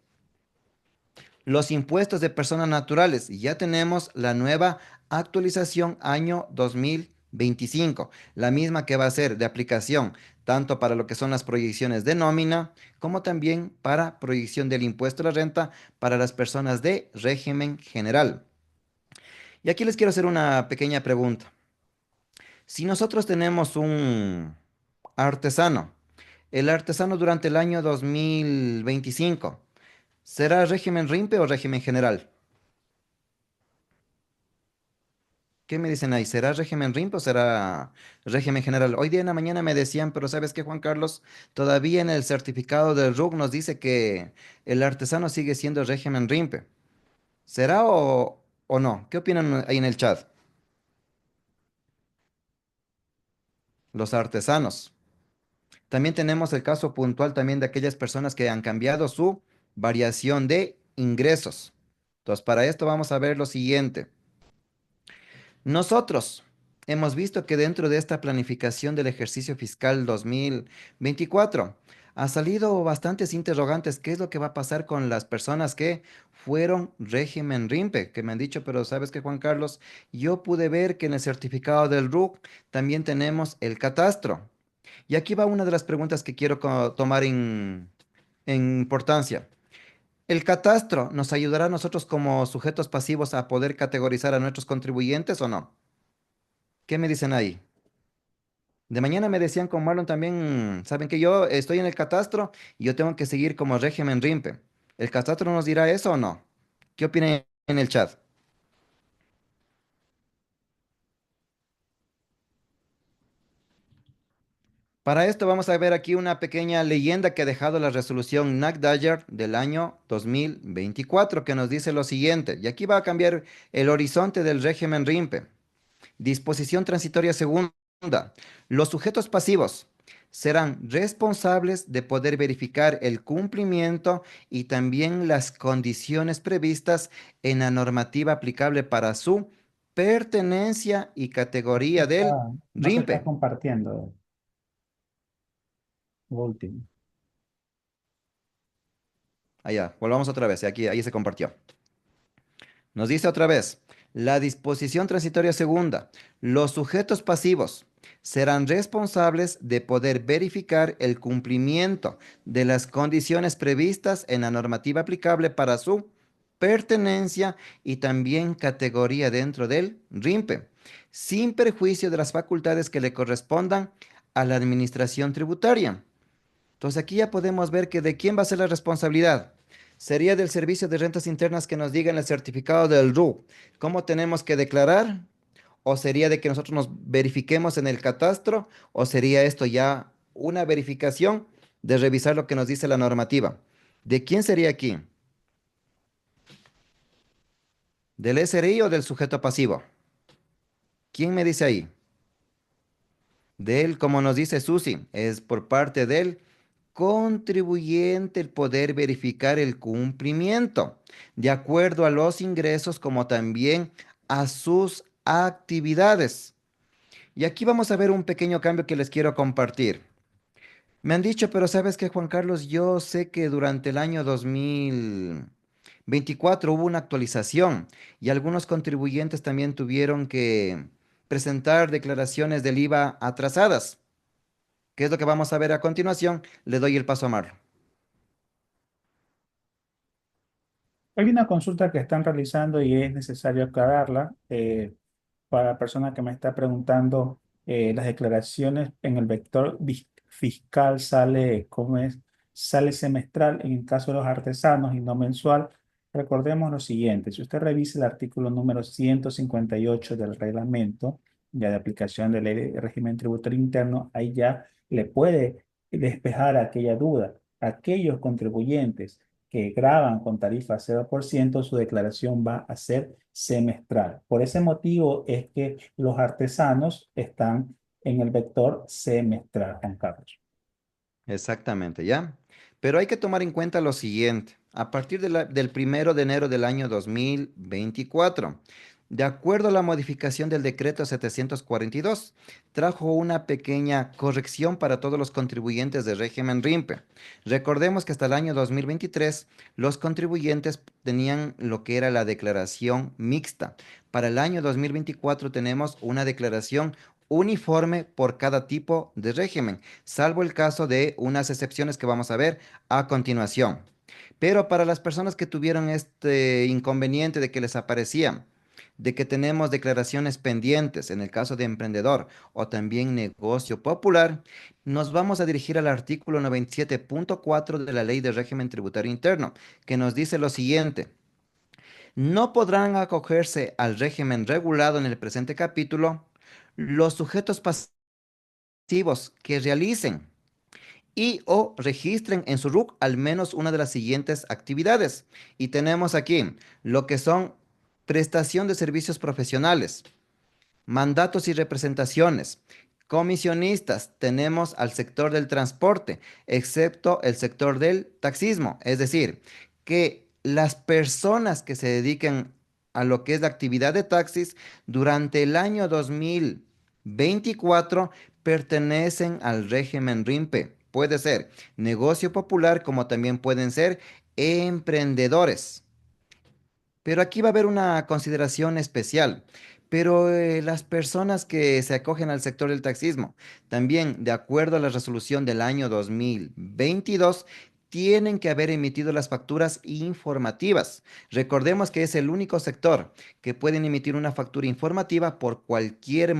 los impuestos de personas naturales, ya tenemos la nueva actualización año 2025, la misma que va a ser de aplicación tanto para lo que son las proyecciones de nómina, como también para proyección del impuesto a la renta para las personas de régimen general. Y aquí les quiero hacer una pequeña pregunta. Si nosotros tenemos un artesano, el artesano durante el año 2025, ¿será régimen RIMPE o régimen general? ¿Qué me dicen ahí? ¿Será régimen RIMP o será régimen general? Hoy día en la mañana me decían, pero ¿sabes qué, Juan Carlos? Todavía en el certificado del RUC nos dice que el artesano sigue siendo régimen RIMP. ¿Será o no? ¿Qué opinan ahí en el chat? Los artesanos. También tenemos el caso puntual también de aquellas personas que han cambiado su variación de ingresos. Entonces, para esto vamos a ver lo siguiente. Nosotros hemos visto que dentro de esta planificación del ejercicio fiscal 2024 ha salido bastantes interrogantes. ¿Qué es lo que va a pasar con las personas que fueron régimen RIMPE? Que me han dicho, pero ¿sabes qué, Juan Carlos? Yo pude ver que en el certificado del RUC también tenemos el catastro. Y aquí va una de las preguntas que quiero tomar en importancia. ¿El catastro nos ayudará a nosotros como sujetos pasivos a poder categorizar a nuestros contribuyentes o no? ¿Qué me dicen ahí? De mañana me decían con Marlon también, saben que yo estoy en el catastro y yo tengo que seguir como régimen RIMPE. ¿El catastro nos dirá eso o no? ¿Qué opinan en el chat? Para esto vamos a ver aquí una pequeña leyenda que ha dejado la resolución NACDAYER del año 2024 que nos dice lo siguiente, y aquí va a cambiar el horizonte del régimen RIMPE. Disposición transitoria segunda. Los sujetos pasivos serán responsables de poder verificar el cumplimiento y también las condiciones previstas en la normativa aplicable para su pertenencia y categoría del No se está RIMPE. compartiendo, lo último. Allá, volvamos otra vez, aquí, ahí se compartió. Nos dice otra vez, la disposición transitoria segunda, los sujetos pasivos serán responsables de poder verificar el cumplimiento de las condiciones previstas en la normativa aplicable para su pertenencia y también categoría dentro del RIMPE, sin perjuicio de las facultades que le correspondan a la administración tributaria. Entonces aquí ya podemos ver que de quién va a ser la responsabilidad. Sería del Servicio de Rentas Internas que nos diga en el certificado del RU cómo tenemos que declarar, o sería de que nosotros nos verifiquemos en el catastro, o sería esto ya una verificación de revisar lo que nos dice la normativa. ¿De quién sería aquí? ¿Del SRI o del sujeto pasivo? ¿Quién me dice ahí? De él, como nos dice Susi, es por parte del contribuyente el poder verificar el cumplimiento, de acuerdo a los ingresos como también a sus actividades. Y aquí vamos a ver un pequeño cambio que les quiero compartir. Me han dicho, pero ¿sabes qué, Juan Carlos? Yo sé que durante el año 2024 hubo una actualización y algunos contribuyentes también tuvieron que presentar declaraciones del IVA atrasadas. ¿Qué es lo que vamos a ver a continuación? Le doy el paso a Marlo. Hay una consulta que están realizando y es necesario aclararla. Para la persona que me está preguntando, las declaraciones en el vector fiscal sale, ¿cómo es? Sale semestral en el caso de los artesanos y no mensual. Recordemos lo siguiente, si usted revisa el artículo número 158 del reglamento ya de aplicación de ley de régimen tributario interno, ahí ya le puede despejar aquella duda. Aquellos contribuyentes que graban con tarifa 0%, su declaración va a ser semestral. Por ese motivo es que los artesanos están en el vector semestral, Juan Carlos. Exactamente, ¿ya? Pero hay que tomar en cuenta lo siguiente. A partir del 1 de enero del año 2024, de acuerdo a la modificación del decreto 742, trajo una pequeña corrección para todos los contribuyentes de régimen RIMPE. Recordemos que hasta el año 2023 los contribuyentes tenían lo que era la declaración mixta. Para el año 2024 tenemos una declaración uniforme por cada tipo de régimen, salvo el caso de unas excepciones que vamos a ver a continuación. Pero para las personas que tuvieron este inconveniente de que les aparecía, de que tenemos declaraciones pendientes en el caso de emprendedor o también negocio popular, nos vamos a dirigir al artículo 97.4 de la Ley de Régimen Tributario Interno, que nos dice lo siguiente: no podrán acogerse al régimen regulado en el presente capítulo los sujetos pasivos que realicen y o registren en su RUC al menos una de las siguientes actividades. Y tenemos aquí lo que son prestación de servicios profesionales, mandatos y representaciones, comisionistas, tenemos al sector del transporte, excepto el sector del taxismo. Es decir, que las personas que se dediquen a lo que es la actividad de taxis durante el año 2024 pertenecen al régimen RIMPE. Puede ser negocio popular como también pueden ser emprendedores. Pero aquí va a haber una consideración especial. Pero las personas que se acogen al sector del taxismo, también de acuerdo a la resolución del año 2022, tienen que haber emitido las facturas informativas. Recordemos que es el único sector que pueden emitir una factura informativa por cualquier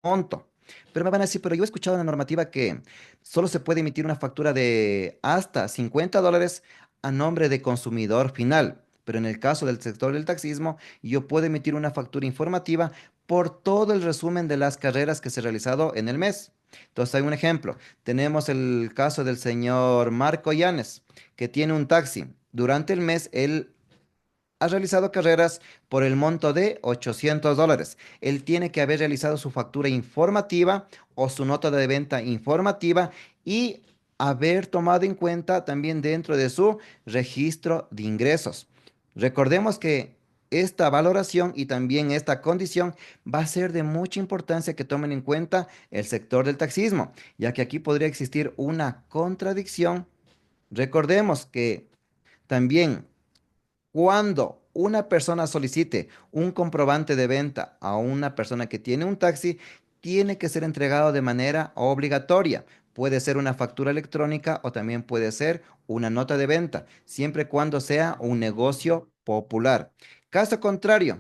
monto. Pero me van a decir, pero yo he escuchado en la normativa que solo se puede emitir una factura de hasta $50 a nombre de consumidor final. Pero en el caso del sector del taxismo, yo puedo emitir una factura informativa por todo el resumen de las carreras que se ha realizado en el mes. Entonces, hay un ejemplo. Tenemos el caso del señor Marco Llanes, que tiene un taxi. Durante el mes, él ha realizado carreras por el monto de $800. Él tiene que haber realizado su factura informativa o su nota de venta informativa y haber tomado en cuenta también dentro de su registro de ingresos. Recordemos que esta valoración y también esta condición va a ser de mucha importancia que tomen en cuenta el sector del taxismo, ya que aquí podría existir una contradicción. Recordemos que también cuando una persona solicite un comprobante de venta a una persona que tiene un taxi, tiene que ser entregado de manera obligatoria. Puede ser una factura electrónica o también puede ser una nota de venta, siempre y cuando sea un negocio popular. Caso contrario,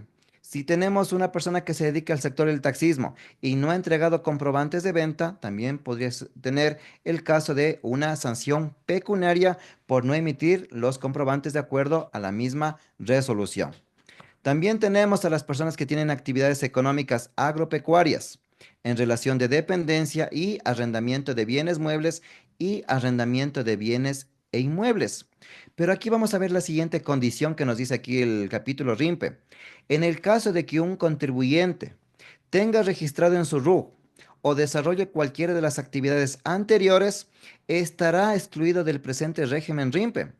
Si tenemos una persona que se dedica al sector del taxismo y no ha entregado comprobantes de venta, también podría tener el caso de una sanción pecuniaria por no emitir los comprobantes de acuerdo a la misma resolución. También tenemos a las personas que tienen actividades económicas agropecuarias en relación de dependencia y arrendamiento de bienes muebles y arrendamiento de bienes e inmuebles. Pero aquí vamos a ver la siguiente condición que nos dice aquí el capítulo RIMPE. En el caso de que un contribuyente tenga registrado en su RUC o desarrolle cualquiera de las actividades anteriores, estará excluido del presente régimen RIMPE.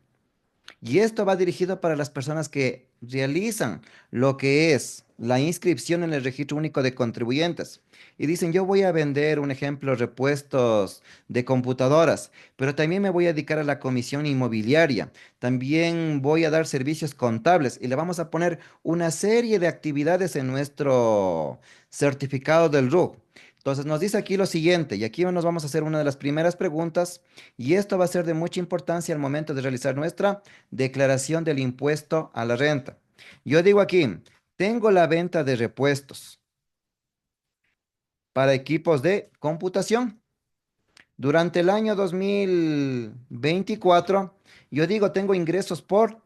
Y esto va dirigido para las personas que realizan lo que es la inscripción en el Registro Único de Contribuyentes. Y dicen, yo voy a vender, un ejemplo, repuestos de computadoras, pero también me voy a dedicar a la comisión inmobiliaria. También voy a dar servicios contables y le vamos a poner una serie de actividades en nuestro certificado del RUC. Entonces nos dice aquí lo siguiente, y aquí nos vamos a hacer una de las primeras preguntas, y esto va a ser de mucha importancia al momento de realizar nuestra declaración del impuesto a la renta. Yo digo aquí, tengo la venta de repuestos para equipos de computación. Durante el año 2024, yo digo, tengo ingresos por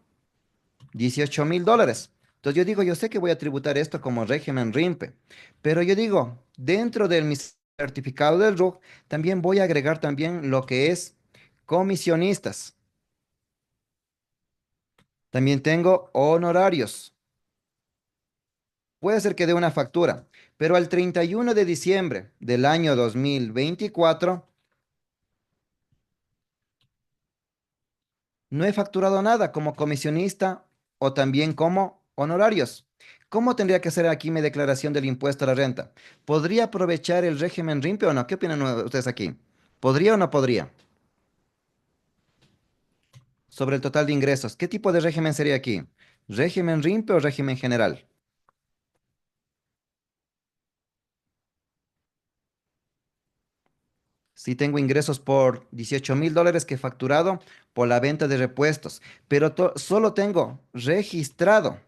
$18,000. Entonces yo digo, yo sé que voy a tributar esto como régimen RIMPE, pero yo digo, dentro de mi certificado del RUC, también voy a agregar también lo que es comisionistas. También tengo honorarios. Puede ser que dé una factura, pero al 31 de diciembre del año 2024 no he facturado nada como comisionista o también como honorarios. ¿Cómo tendría que hacer aquí mi declaración del impuesto a la renta? ¿Podría aprovechar el régimen RIMPE o no? ¿Qué opinan ustedes aquí? ¿Podría o no podría? Sobre el total de ingresos, ¿qué tipo de régimen sería aquí? ¿Régimen RIMPE o régimen general? Si tengo ingresos por $18,000 que he facturado por la venta de repuestos, pero solo tengo registrado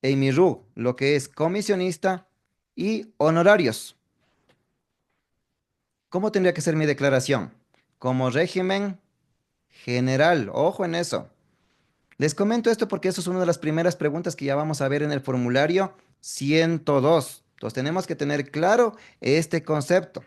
en mi RUC lo que es comisionista y honorarios. ¿Cómo tendría que ser mi declaración? Como régimen general, ojo en eso. Les comento esto porque eso es una de las primeras preguntas que ya vamos a ver en el formulario 102. Entonces tenemos que tener claro este concepto.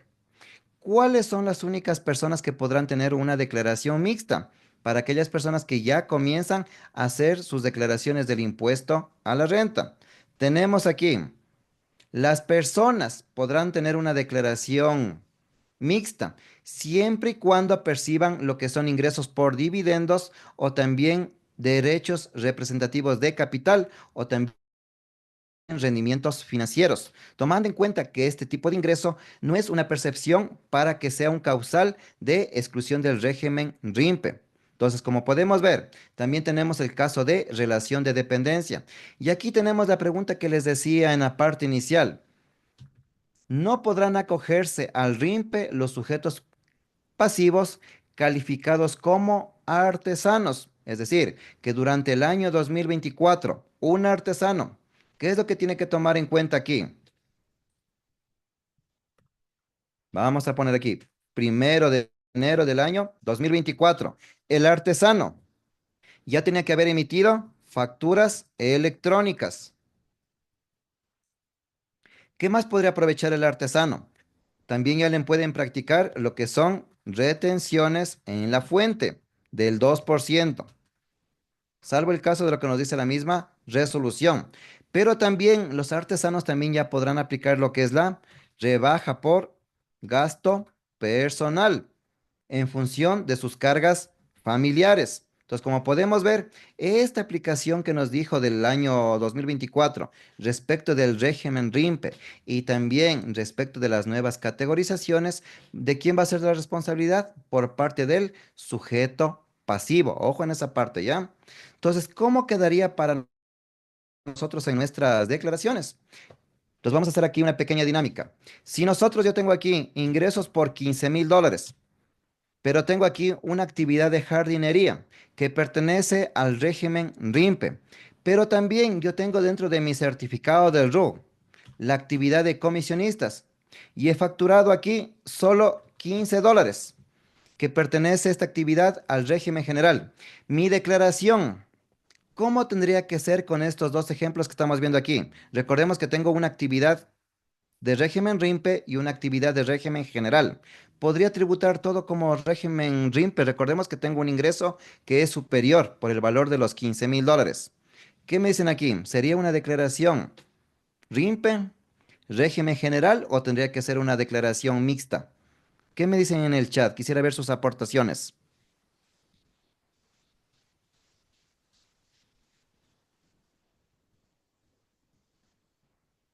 ¿Cuáles son las únicas personas que podrán tener una declaración mixta? Para aquellas personas que ya comienzan a hacer sus declaraciones del impuesto a la renta. Tenemos aquí, las personas podrán tener una declaración mixta siempre y cuando perciban lo que son ingresos por dividendos o también derechos representativos de capital o también rendimientos financieros, tomando en cuenta que este tipo de ingreso no es una percepción para que sea un causal de exclusión del régimen RIMPE. Entonces, como podemos ver, también tenemos el caso de relación de dependencia. Y aquí tenemos la pregunta que les decía en la parte inicial. No podrán acogerse al RIMPE los sujetos pasivos calificados como artesanos. Es decir, que durante el año 2024, un artesano, ¿qué es lo que tiene que tomar en cuenta aquí? Vamos a poner aquí, 1 de enero del año 2024. El artesano ya tenía que haber emitido facturas electrónicas. ¿Qué más podría aprovechar el artesano? También ya le pueden practicar lo que son retenciones en la fuente del 2%, salvo el caso de lo que nos dice la misma resolución. Pero también los artesanos también ya podrán aplicar lo que es la rebaja por gasto personal en función de sus cargas familiares. Entonces, como podemos ver, esta aplicación que nos dijo del año 2024 respecto del régimen RIMPE y también respecto de las nuevas categorizaciones, ¿de quién va a ser la responsabilidad? Por parte del sujeto pasivo. Ojo en esa parte, ¿ya? Entonces, ¿cómo quedaría para nosotros en nuestras declaraciones? Entonces, vamos a hacer aquí una pequeña dinámica. Si nosotros, yo tengo aquí ingresos por $15,000, pero tengo aquí una actividad de jardinería que pertenece al régimen RIMPE. Pero también yo tengo dentro de mi certificado del RU la actividad de comisionistas y he facturado aquí solo $15 que pertenece esta actividad al régimen general. Mi declaración, ¿cómo tendría que ser con estos dos ejemplos que estamos viendo aquí? Recordemos que tengo una actividad de régimen RIMPE y una actividad de régimen general. Podría tributar todo como régimen RIMPE. Recordemos que tengo un ingreso que es superior por el valor de los $15,000. ¿Qué me dicen aquí? ¿Sería una declaración RIMPE, régimen general o tendría que ser una declaración mixta? ¿Qué me dicen en el chat? Quisiera ver sus aportaciones.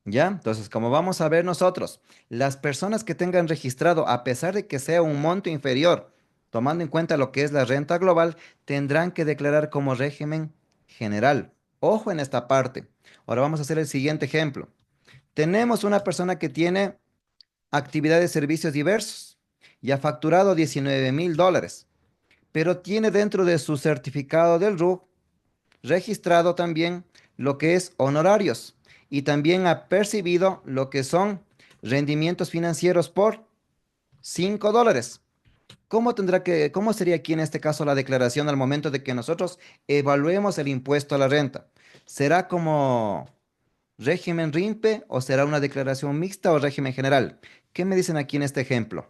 ¿Ya? Entonces, como vamos a ver nosotros, las personas que tengan registrado, a pesar de que sea un monto inferior, tomando en cuenta lo que es la renta global, tendrán que declarar como régimen general. Ojo en esta parte. Ahora vamos a hacer el siguiente ejemplo. Tenemos una persona que tiene actividades de servicios diversos y ha facturado $19,000, pero tiene dentro de su certificado del RUC registrado también lo que es honorarios y también ha percibido lo que son rendimientos financieros por $5. ¿Cómo sería aquí en este caso la declaración al momento de que nosotros evaluemos el impuesto a la renta? ¿Será como régimen RIMPE o será una declaración mixta o régimen general? ¿Qué me dicen aquí en este ejemplo?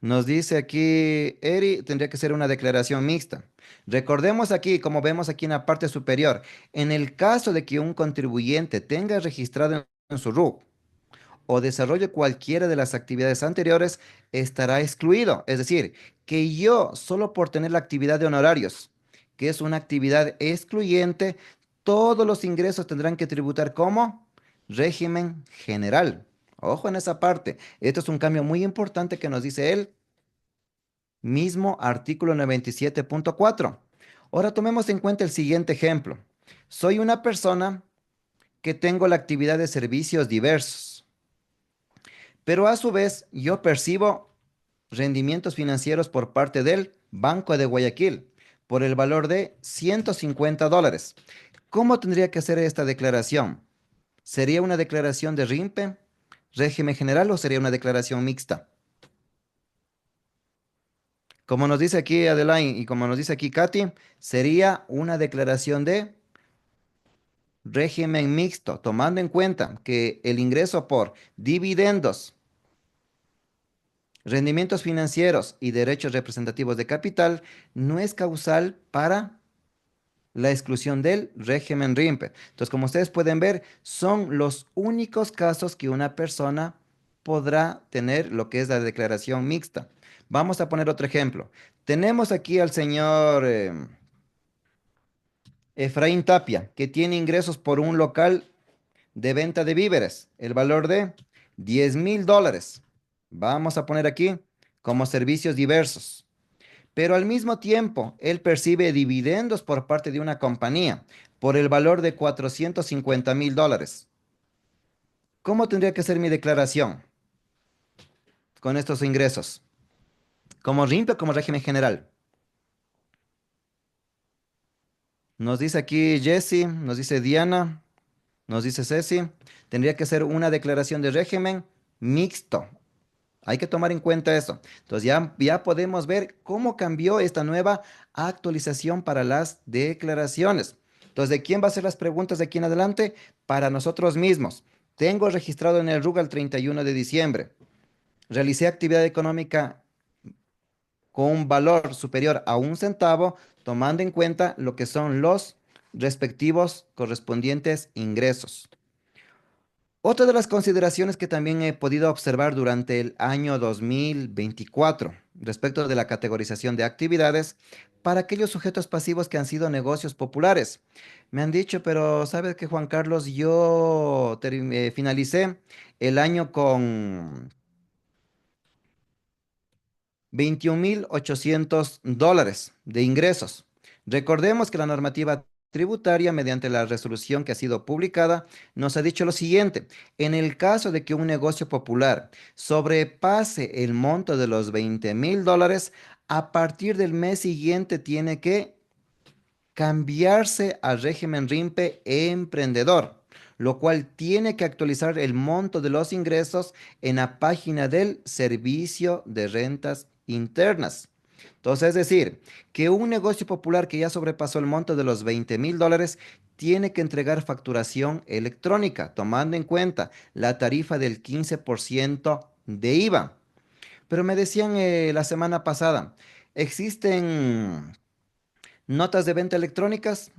Nos dice aquí, Eri, tendría que ser una declaración mixta. Recordemos aquí, como vemos aquí en la parte superior, en el caso de que un contribuyente tenga registrado en su RUC o desarrolle cualquiera de las actividades anteriores, estará excluido. Es decir, que yo, solo por tener la actividad de honorarios, que es una actividad excluyente, todos los ingresos tendrán que tributar como régimen general. Ojo en esa parte. Esto es un cambio muy importante que nos dice él mismo artículo 97.4. Ahora tomemos en cuenta el siguiente ejemplo. Soy una persona que tengo la actividad de servicios diversos, pero a su vez yo percibo rendimientos financieros por parte del Banco de Guayaquil por el valor de $150. ¿Cómo tendría que hacer esta declaración? ¿Sería una declaración de RIMPE, régimen general o sería una declaración mixta? Como nos dice aquí Adeline y como nos dice aquí Katy, sería una declaración de régimen mixto, tomando en cuenta que el ingreso por dividendos, rendimientos financieros y derechos representativos de capital no es causal para la exclusión del régimen RIMPE. Entonces, como ustedes pueden ver, son los únicos casos que una persona podrá tener lo que es la declaración mixta. Vamos a poner otro ejemplo. Tenemos aquí al señor Efraín Tapia, que tiene ingresos por un local de venta de víveres, el valor de $10,000. Vamos a poner aquí como servicios diversos. Pero al mismo tiempo, él percibe dividendos por parte de una compañía por el valor de $450,000. ¿Cómo tendría que ser mi declaración con estos ingresos? ¿Como RIMPE o como régimen general? Nos dice aquí Jesse, nos dice Diana, nos dice Ceci. Tendría que ser una declaración de régimen mixto. Hay que tomar en cuenta eso. Entonces ya podemos ver cómo cambió esta nueva actualización para las declaraciones. Entonces, ¿de quién va a ser las preguntas de aquí en adelante? Para nosotros mismos. Tengo registrado en el RUG el 31 de diciembre. Realicé actividad económica con un valor superior a un centavo, tomando en cuenta lo que son los respectivos correspondientes ingresos. Otra de las consideraciones que también he podido observar durante el año 2024 respecto de la categorización de actividades para aquellos sujetos pasivos que han sido negocios populares. Me han dicho, pero ¿sabes qué, Juan Carlos? Yo finalicé el año con $21,800 de ingresos. Recordemos que la normativa tributaria, mediante la resolución que ha sido publicada, nos ha dicho lo siguiente: en el caso de que un negocio popular sobrepase el monto de los $20,000, a partir del mes siguiente tiene que cambiarse al régimen RIMPE emprendedor, lo cual tiene que actualizar el monto de los ingresos en la página del Servicio de Rentas Internas. Entonces, es decir, que un negocio popular que ya sobrepasó el monto de los $20,000 tiene que entregar facturación electrónica, tomando en cuenta la tarifa del 15% de IVA. Pero me decían la semana pasada, ¿existen notas de venta electrónicas?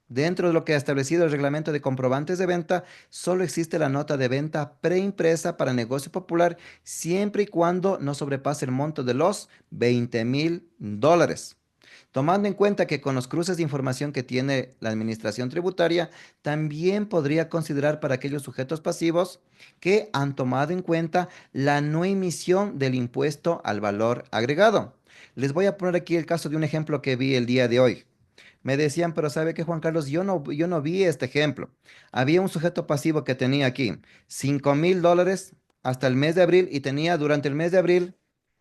Dentro de lo que ha establecido el reglamento de comprobantes de venta, solo existe la nota de venta preimpresa para negocio popular siempre y cuando no sobrepase el monto de los $20,000. Tomando en cuenta que con los cruces de información que tiene la administración tributaria, también podría considerar para aquellos sujetos pasivos que han tomado en cuenta la no emisión del impuesto al valor agregado. Les voy a poner aquí el caso de un ejemplo que vi el día de hoy. Me decían, pero ¿sabe qué, Juan Carlos? Yo no vi este ejemplo. Había un sujeto pasivo que tenía aquí $5,000 hasta el mes de abril y tenía durante el mes de abril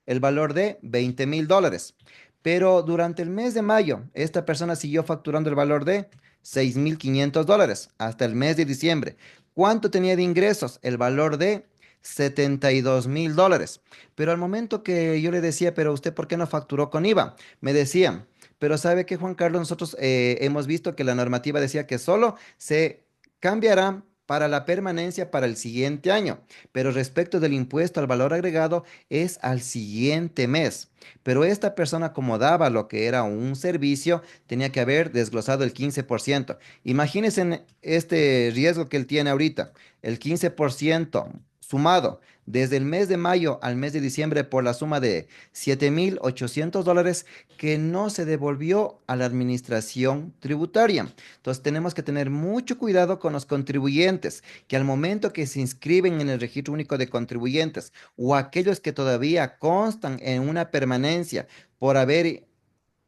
el valor de $20,000. Pero durante el mes de mayo, esta persona siguió facturando el valor de $6,500 hasta el mes de diciembre. ¿Cuánto tenía de ingresos? El valor de $72,000. Pero al momento que yo le decía, pero ¿usted por qué no facturó con IVA? Me decían, pero ¿sabe qué, Juan Carlos? Nosotros hemos visto que la normativa decía que solo se cambiará para la permanencia para el siguiente año, pero respecto del impuesto al valor agregado es al siguiente mes. Pero esta persona, como daba lo que era un servicio, tenía que haber desglosado el 15%. Imagínense en este riesgo que él tiene ahorita, el 15% sumado desde el mes de mayo al mes de diciembre por la suma de $7,800 que no se devolvió a la administración tributaria. Entonces tenemos que tener mucho cuidado con los contribuyentes, que al momento que se inscriben en el registro único de contribuyentes o aquellos que todavía constan en una permanencia por haber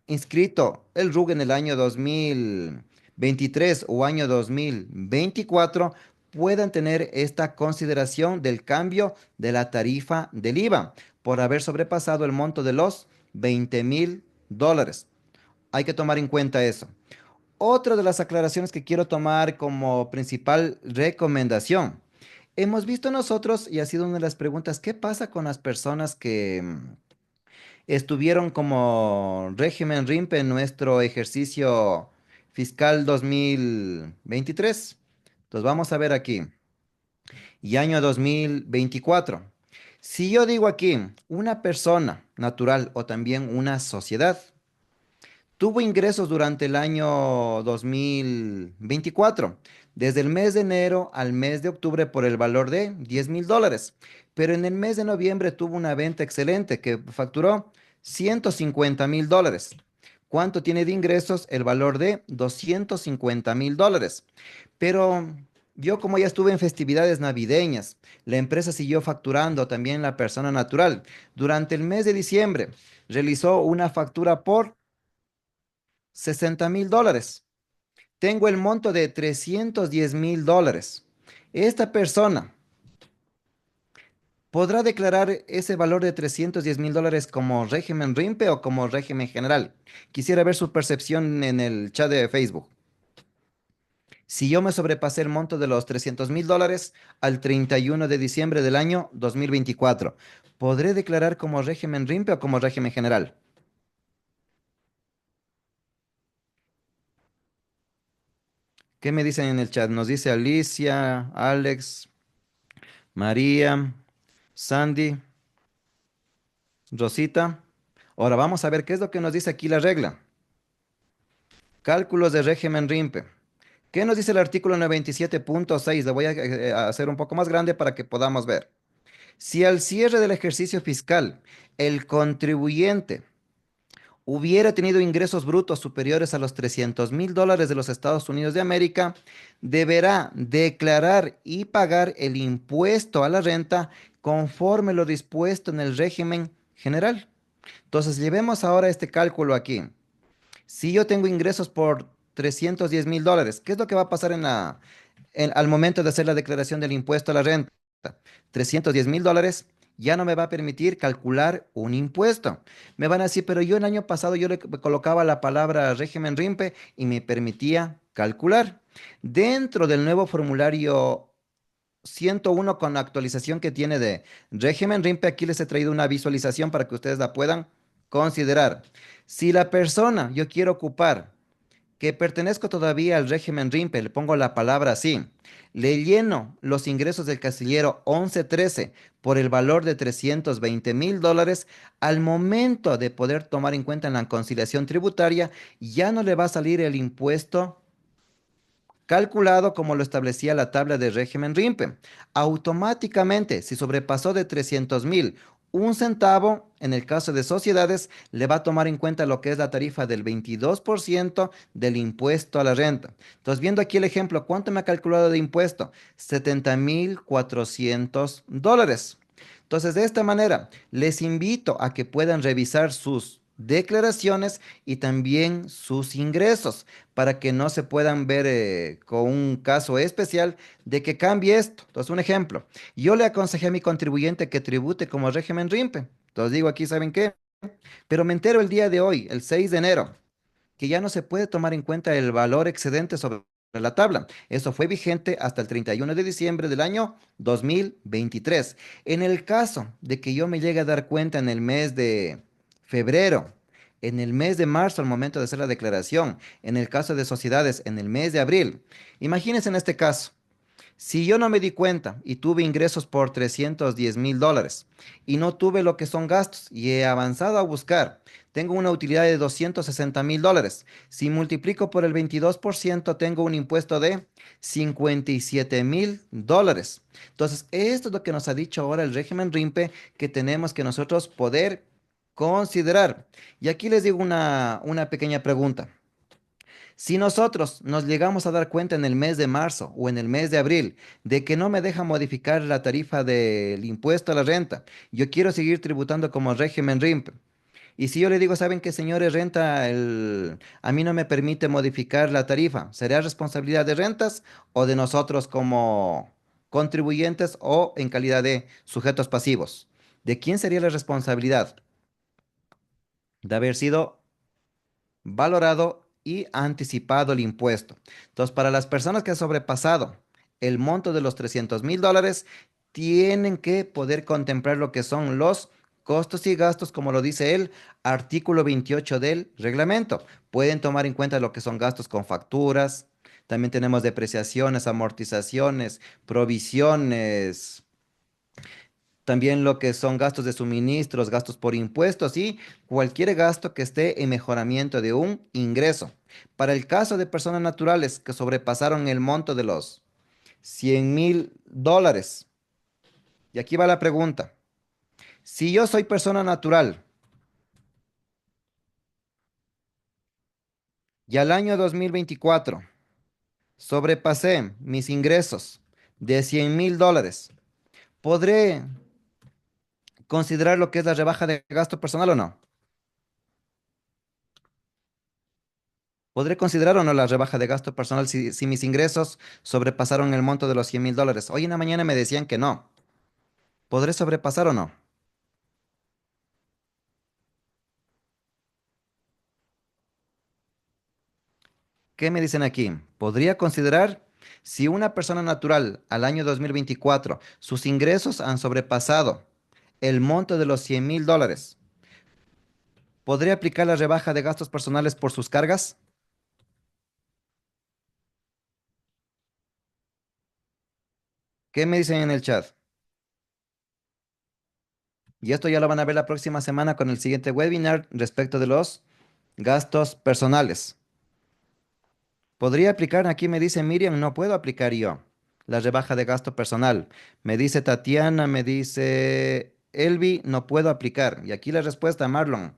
inscrito el RUG en el año 2023 o año 2024, puedan tener esta consideración del cambio de la tarifa del IVA por haber sobrepasado el monto de los $20,000. Hay que tomar en cuenta eso. Otra de las aclaraciones que quiero tomar como principal recomendación. Hemos visto nosotros, y ha sido una de las preguntas, ¿qué pasa con las personas que estuvieron como régimen RIMPE en nuestro ejercicio fiscal 2023? Entonces vamos a ver aquí. Y año 2024. Si yo digo aquí, una persona natural o también una sociedad tuvo ingresos durante el año 2024, desde el mes de enero al mes de octubre por el valor de $10,000, pero en el mes de noviembre tuvo una venta excelente que facturó $150,000. ¿Cuánto tiene de ingresos? El valor de $250,000. Pero yo como ya estuve en festividades navideñas, la empresa siguió facturando también la persona natural. Durante el mes de diciembre realizó una factura por $60,000. Tengo el monto de $310,000. Esta persona podrá declarar ese valor de $310,000 como régimen RIMPE o como régimen general. Quisiera ver su percepción en el chat de Facebook. Si yo me sobrepasé el monto de los $300,000 al 31 de diciembre del año 2024, ¿podré declarar como régimen RIMPE o como régimen general? ¿Qué me dicen en el chat? Nos dice Alicia, Alex, María, Sandy, Rosita. Ahora vamos a ver qué es lo que nos dice aquí la regla. Cálculos de régimen RIMPE. ¿Qué nos dice el artículo 97.6? Lo voy a hacer un poco más grande para que podamos ver. Si al cierre del ejercicio fiscal el contribuyente hubiera tenido ingresos brutos superiores a los $300,000 de los Estados Unidos de América, deberá declarar y pagar el impuesto a la renta conforme lo dispuesto en el régimen general. Entonces, llevemos ahora este cálculo aquí. Si yo tengo ingresos por $310,000, ¿qué es lo que va a pasar al momento de hacer la declaración del impuesto a la renta? $310,000 ya no me va a permitir calcular un impuesto. Me van a decir, pero yo el año pasado yo le colocaba la palabra régimen RIMPE y me permitía calcular. Dentro del nuevo formulario 101 con la actualización que tiene de régimen RIMPE, aquí les he traído una visualización para que ustedes la puedan considerar. Si la persona yo quiero ocupar que pertenezco todavía al régimen RIMPE, le pongo la palabra así, le lleno los ingresos del casillero 1113 por el valor de $320,000, al momento de poder tomar en cuenta en la conciliación tributaria, ya no le va a salir el impuesto calculado como lo establecía la tabla de régimen RIMPE. Automáticamente, si sobrepasó de 300,000, un centavo, en el caso de sociedades, le va a tomar en cuenta lo que es la tarifa del 22% del impuesto a la renta. Entonces, viendo aquí el ejemplo, ¿cuánto me ha calculado de impuesto? $70,400. Entonces, de esta manera, les invito a que puedan revisar sus declaraciones y también sus ingresos para que no se puedan ver con un caso especial de que cambie esto. Entonces, un ejemplo, yo le aconsejé a mi contribuyente que tribute como régimen RIMPE. Entonces digo aquí, ¿saben qué? Pero me entero el día de hoy, el 6 de enero, que ya no se puede tomar en cuenta el valor excedente sobre la tabla. Eso fue vigente hasta el 31 de diciembre del año 2023. En el caso de que yo me llegue a dar cuenta en el mes de febrero, en el mes de marzo al momento de hacer la declaración, en el caso de sociedades, en el mes de abril, imagínense en este caso. Si yo no me di cuenta y tuve ingresos por $310,000 y no tuve lo que son gastos y he avanzado a buscar, tengo una utilidad de $260,000. Si multiplico por el 22%, tengo un impuesto de $57,000. Entonces, esto es lo que nos ha dicho ahora el régimen RIMPE que tenemos que nosotros poder considerar. Y aquí les digo una pequeña pregunta. Si nosotros nos llegamos a dar cuenta en el mes de marzo o en el mes de abril de que no me deja modificar la tarifa del impuesto a la renta, yo quiero seguir tributando como régimen RIMP. Y si yo le digo, ¿saben qué, señores, renta, a mí no me permite modificar la tarifa? ¿Será responsabilidad de rentas o de nosotros como contribuyentes o en calidad de sujetos pasivos? ¿De quién sería la responsabilidad de haber sido valorado y anticipado el impuesto? Entonces, para las personas que han sobrepasado el monto de los $300,000, tienen que poder contemplar lo que son los costos y gastos, como lo dice el artículo 28 del reglamento. Pueden tomar en cuenta lo que son gastos con facturas. También tenemos depreciaciones, amortizaciones, provisiones, también lo que son gastos de suministros, gastos por impuestos y cualquier gasto que esté en mejoramiento de un ingreso. Para el caso de personas naturales que sobrepasaron el monto de los $100,000, y aquí va la pregunta, si yo soy persona natural y al año 2024 sobrepasé mis ingresos de $100,000, ¿podré considerar lo que es la rebaja de gasto personal o no? ¿Podré considerar o no la rebaja de gasto personal si mis ingresos sobrepasaron el monto de los $100,000? Hoy en la mañana me decían que no. ¿Podré sobrepasar o no? ¿Qué me dicen aquí? ¿Podría considerar si una persona natural al año 2024 sus ingresos han sobrepasado el monto de los $100,000? ¿Podría aplicar la rebaja de gastos personales por sus cargas? ¿Qué me dicen en el chat? Y esto ya lo van a ver la próxima semana con el siguiente webinar respecto de los gastos personales. ¿Podría aplicar? Aquí me dice Miriam, no puedo aplicar yo la rebaja de gasto personal. Me dice Tatiana, me dice Elvi, no puedo aplicar. Y aquí la respuesta, Marlon.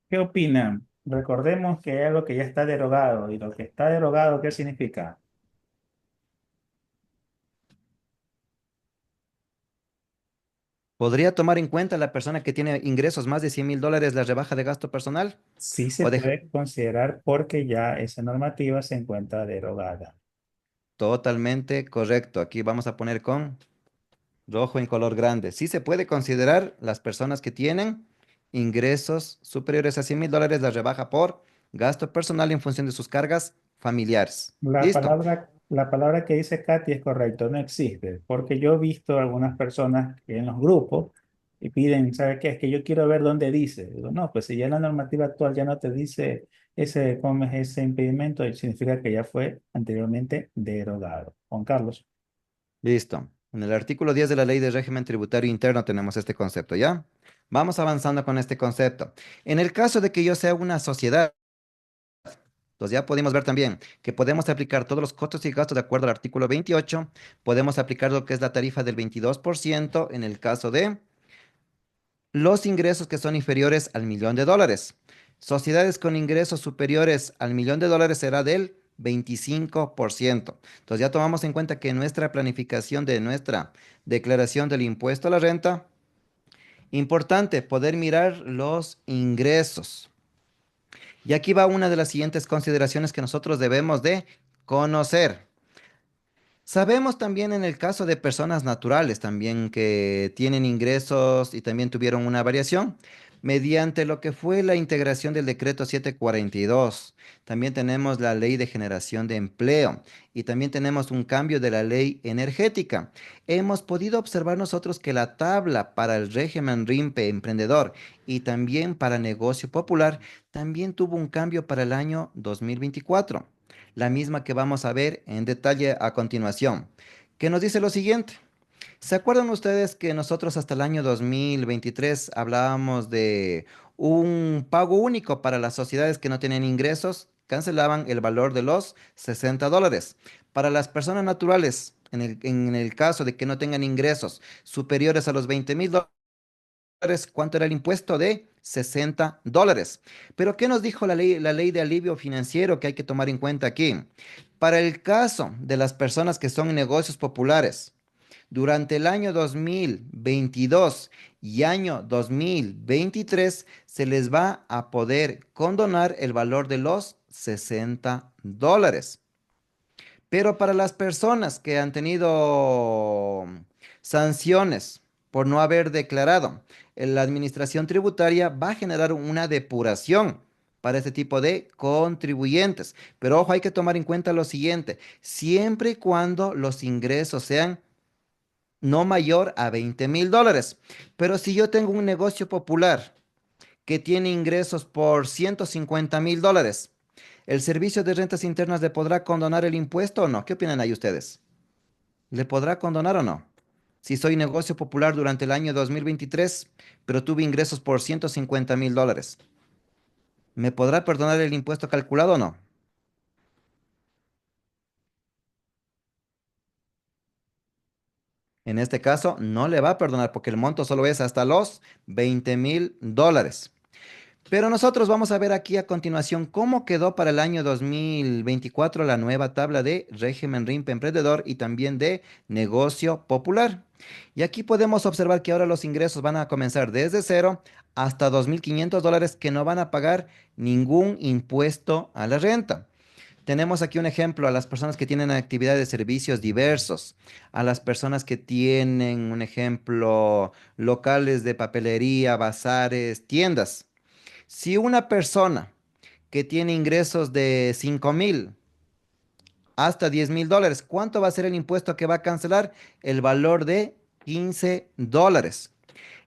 ¿Qué opinan? Recordemos que hay algo que ya está derogado y lo que está derogado, ¿qué significa? ¿Podría tomar en cuenta la persona que tiene ingresos más de $100,000 la rebaja de gasto personal? Sí se ¿O deja- puede considerar porque ya esa normativa se encuentra derogada. Totalmente correcto. Aquí vamos a poner con rojo en color grande. Sí se puede considerar las personas que tienen ingresos superiores a $100,000 la rebaja por gasto personal en función de sus cargas familiares. Listo. La palabra que dice Katy es correcto, no existe, porque yo he visto algunas personas que en los grupos y piden, ¿sabe qué? Es que yo quiero ver dónde dice. Digo, no, pues si ya la normativa actual ya no te dice ese, cómo es ese impedimento, significa que ya fue anteriormente derogado. Juan Carlos. Listo. En el artículo 10 de la Ley de Régimen Tributario Interno tenemos este concepto, ¿ya? Vamos avanzando con este concepto. En el caso de que yo sea una sociedad, entonces ya podemos ver también que podemos aplicar todos los costos y gastos de acuerdo al artículo 28. Podemos aplicar lo que es la tarifa del 22% en el caso de los ingresos que son inferiores al $1.000.000. Sociedades con ingresos superiores al $1.000.000 será del 25%. Entonces ya tomamos en cuenta que nuestra planificación de nuestra declaración del impuesto a la renta, importante poder mirar los ingresos. Y aquí va una de las siguientes consideraciones que nosotros debemos de conocer. Sabemos también en el caso de personas naturales también que tienen ingresos y también tuvieron una variación mediante lo que fue la integración del decreto 742. También tenemos la ley de generación de empleo y también tenemos un cambio de la ley energética. Hemos podido observar nosotros que la tabla para el régimen RIMPE emprendedor y también para negocio popular también tuvo un cambio para el año 2024, la misma que vamos a ver en detalle a continuación, que nos dice lo siguiente. ¿Se acuerdan ustedes que nosotros hasta el año 2023 hablábamos de un pago único para las sociedades que no tienen ingresos? Cancelaban el valor de los $60. Para las personas naturales, en el caso de que no tengan ingresos superiores a los $20,000, ¿cuánto era el impuesto? De $60. Pero ¿qué nos dijo la ley de alivio financiero que hay que tomar en cuenta aquí? Para el caso de las personas que son negocios populares, durante el año 2022 y año 2023 se les va a poder condonar el valor de los $60. Pero para las personas que han tenido sanciones por no haber declarado, la administración tributaria va a generar una depuración para este tipo de contribuyentes. Pero ojo, hay que tomar en cuenta lo siguiente, siempre y cuando los ingresos sean no mayor a $20,000. Pero si yo tengo un negocio popular que tiene ingresos por $150,000, ¿el Servicio de Rentas Internas le podrá condonar el impuesto o no? ¿Qué opinan ahí ustedes? ¿Le podrá condonar o no? Si soy negocio popular durante el año 2023, pero tuve ingresos por $150,000, ¿me podrá perdonar el impuesto calculado o no? En este caso, no le va a perdonar porque el monto solo es hasta los $20,000. Pero nosotros vamos a ver aquí a continuación cómo quedó para el año 2024 la nueva tabla de régimen RIMPE emprendedor y también de negocio popular. Y aquí podemos observar que ahora los ingresos van a comenzar desde cero hasta $2.500 que no van a pagar ningún impuesto a la renta. Tenemos aquí un ejemplo a las personas que tienen actividades de servicios diversos, a las personas que tienen, un ejemplo, locales de papelería, bazares, tiendas. Si una persona que tiene ingresos de 5,000 hasta $10,000, ¿cuánto va a ser el impuesto que va a cancelar? El valor de $15.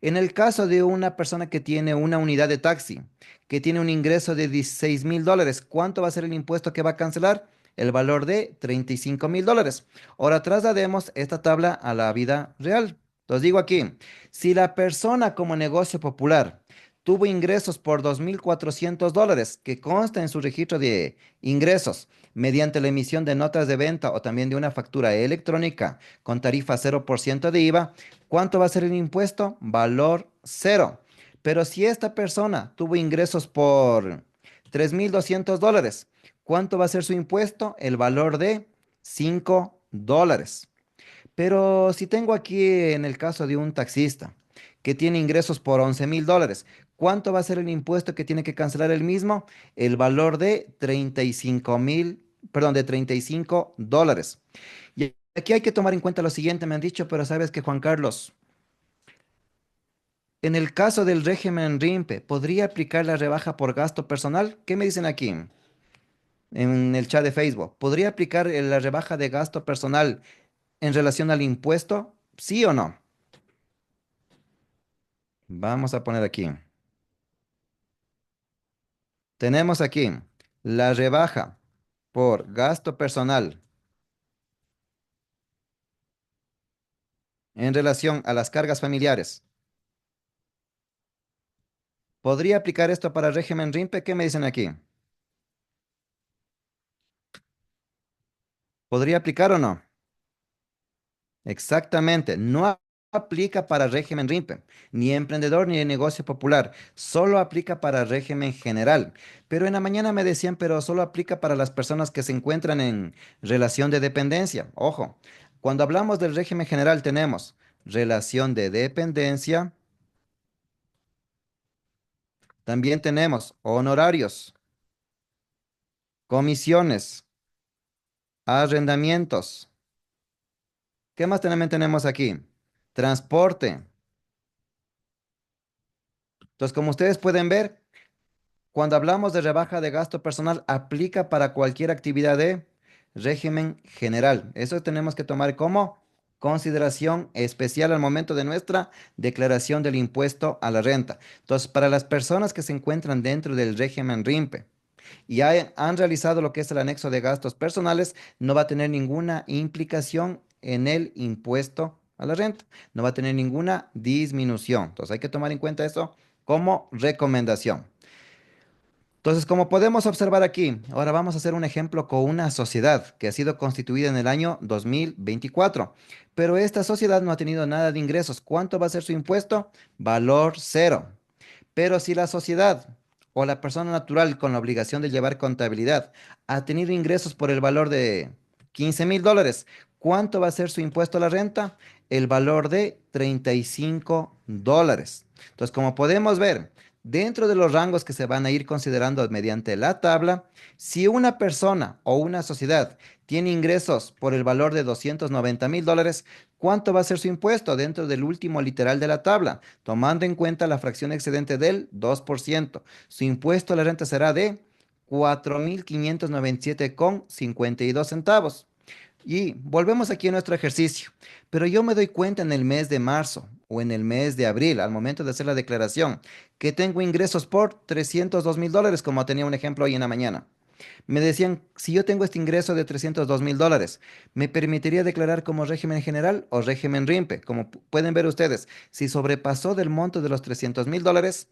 En el caso de una persona que tiene una unidad de taxi, que tiene un ingreso de $16,000, ¿cuánto va a ser el impuesto que va a cancelar? El valor de $35,000. Ahora traslademos esta tabla a la vida real. Entonces digo aquí, si la persona como negocio popular tuvo ingresos por $2.400 que consta en su registro de ingresos mediante la emisión de notas de venta o también de una factura electrónica con tarifa 0% de IVA, ¿cuánto va a ser el impuesto? Valor cero. Pero si esta persona tuvo ingresos por $3.200, ¿cuánto va a ser su impuesto? El valor de $5. Pero si tengo aquí en el caso de un taxista que tiene ingresos por $11,000, ¿cuánto va a ser el impuesto que tiene que cancelar el mismo? El valor de $35,000. perdón, de $35. Y aquí hay que tomar en cuenta lo siguiente, me han dicho, pero sabes que Juan Carlos, en el caso del régimen RIMPE, ¿podría aplicar la rebaja por gasto personal? ¿Qué me dicen aquí en el chat de Facebook? ¿Podría aplicar la rebaja de gasto personal en relación al impuesto? ¿Sí o no? Vamos a poner aquí. Tenemos aquí la rebaja por gasto personal en relación a las cargas familiares. ¿Podría aplicar esto para el régimen RIMPE? ¿Qué me dicen aquí? ¿Podría aplicar o no? Exactamente, no aplica para régimen RIMPE, ni emprendedor ni de negocio popular, solo aplica para régimen general. Pero en la mañana me decían, pero solo aplica para las personas que se encuentran en relación de dependencia. Ojo, cuando hablamos del régimen general tenemos relación de dependencia, también tenemos honorarios, comisiones, arrendamientos. ¿Qué más también tenemos aquí? Transporte. Entonces, como ustedes pueden ver, cuando hablamos de rebaja de gasto personal, aplica para cualquier actividad de régimen general. Eso tenemos que tomar como consideración especial al momento de nuestra declaración del impuesto a la renta. Entonces, para las personas que se encuentran dentro del régimen RIMPE y han realizado lo que es el anexo de gastos personales, no va a tener ninguna implicación en el impuesto a la renta. No va a tener ninguna disminución. Entonces, hay que tomar en cuenta eso como recomendación. Entonces, como podemos observar aquí, ahora vamos a hacer un ejemplo con una sociedad que ha sido constituida en el año 2024, pero esta sociedad no ha tenido nada de ingresos. ¿Cuánto va a ser su impuesto? Valor cero. Pero si la sociedad o la persona natural con la obligación de llevar contabilidad ha tenido ingresos por el valor de $15,000, ¿cuánto va a ser su impuesto a la renta? El valor de $35. Entonces, como podemos ver, dentro de los rangos que se van a ir considerando mediante la tabla, si una persona o una sociedad tiene ingresos por el valor de $290,000, ¿cuánto va a ser su impuesto dentro del último literal de la tabla? Tomando en cuenta la fracción excedente del 2%. Su impuesto a la renta será de 4.597,52 centavos. Y volvemos aquí a nuestro ejercicio. Pero yo me doy cuenta en el mes de marzo o en el mes de abril, al momento de hacer la declaración, que tengo ingresos por $302,000, como tenía un ejemplo hoy en la mañana. Me decían, si yo tengo este ingreso de $302,000, ¿me permitiría declarar como régimen general o régimen RIMPE? Como pueden ver ustedes, si sobrepasó del monto de los $300,000,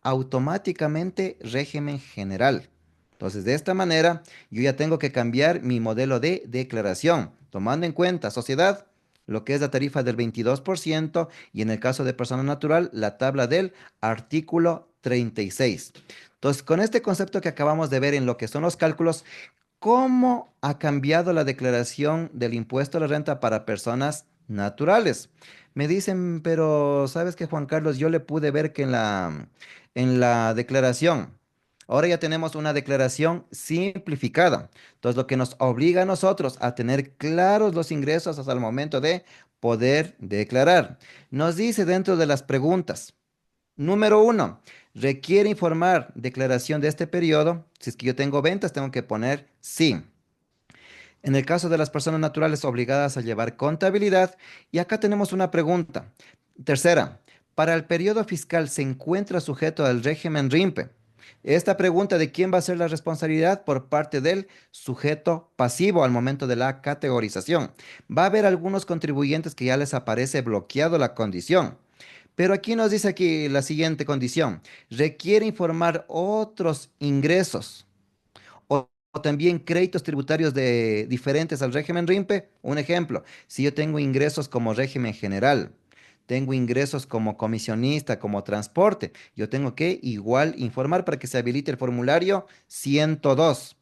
automáticamente régimen general. Entonces, de esta manera, yo ya tengo que cambiar mi modelo de declaración, tomando en cuenta sociedad, lo que es la tarifa del 22% y en el caso de persona natural, la tabla del artículo 36. Entonces, con este concepto que acabamos de ver en lo que son los cálculos, ¿cómo ha cambiado la declaración del impuesto a la renta para personas naturales? Me dicen, pero ¿sabes qué, Juan Carlos? Yo le pude ver que en la declaración, ahora ya tenemos una declaración simplificada. Entonces, lo que nos obliga a nosotros a tener claros los ingresos hasta el momento de poder declarar. Nos dice dentro de las preguntas. Número uno, requiere informar declaración de este periodo. Si es que yo tengo ventas, tengo que poner sí. En el caso de las personas naturales obligadas a llevar contabilidad, y acá tenemos una pregunta. Tercera, para el periodo fiscal se encuentra sujeto al régimen RIMPE. Esta pregunta de quién va a ser la responsabilidad por parte del sujeto pasivo al momento de la categorización. Va a haber algunos contribuyentes que ya les aparece bloqueado la condición. Pero aquí nos dice aquí la siguiente condición. Requiere informar otros ingresos o también créditos tributarios de, diferentes al régimen RIMPE. Un ejemplo, si yo tengo ingresos como régimen general, tengo ingresos como comisionista, como transporte, yo tengo que igual informar para que se habilite el formulario 102.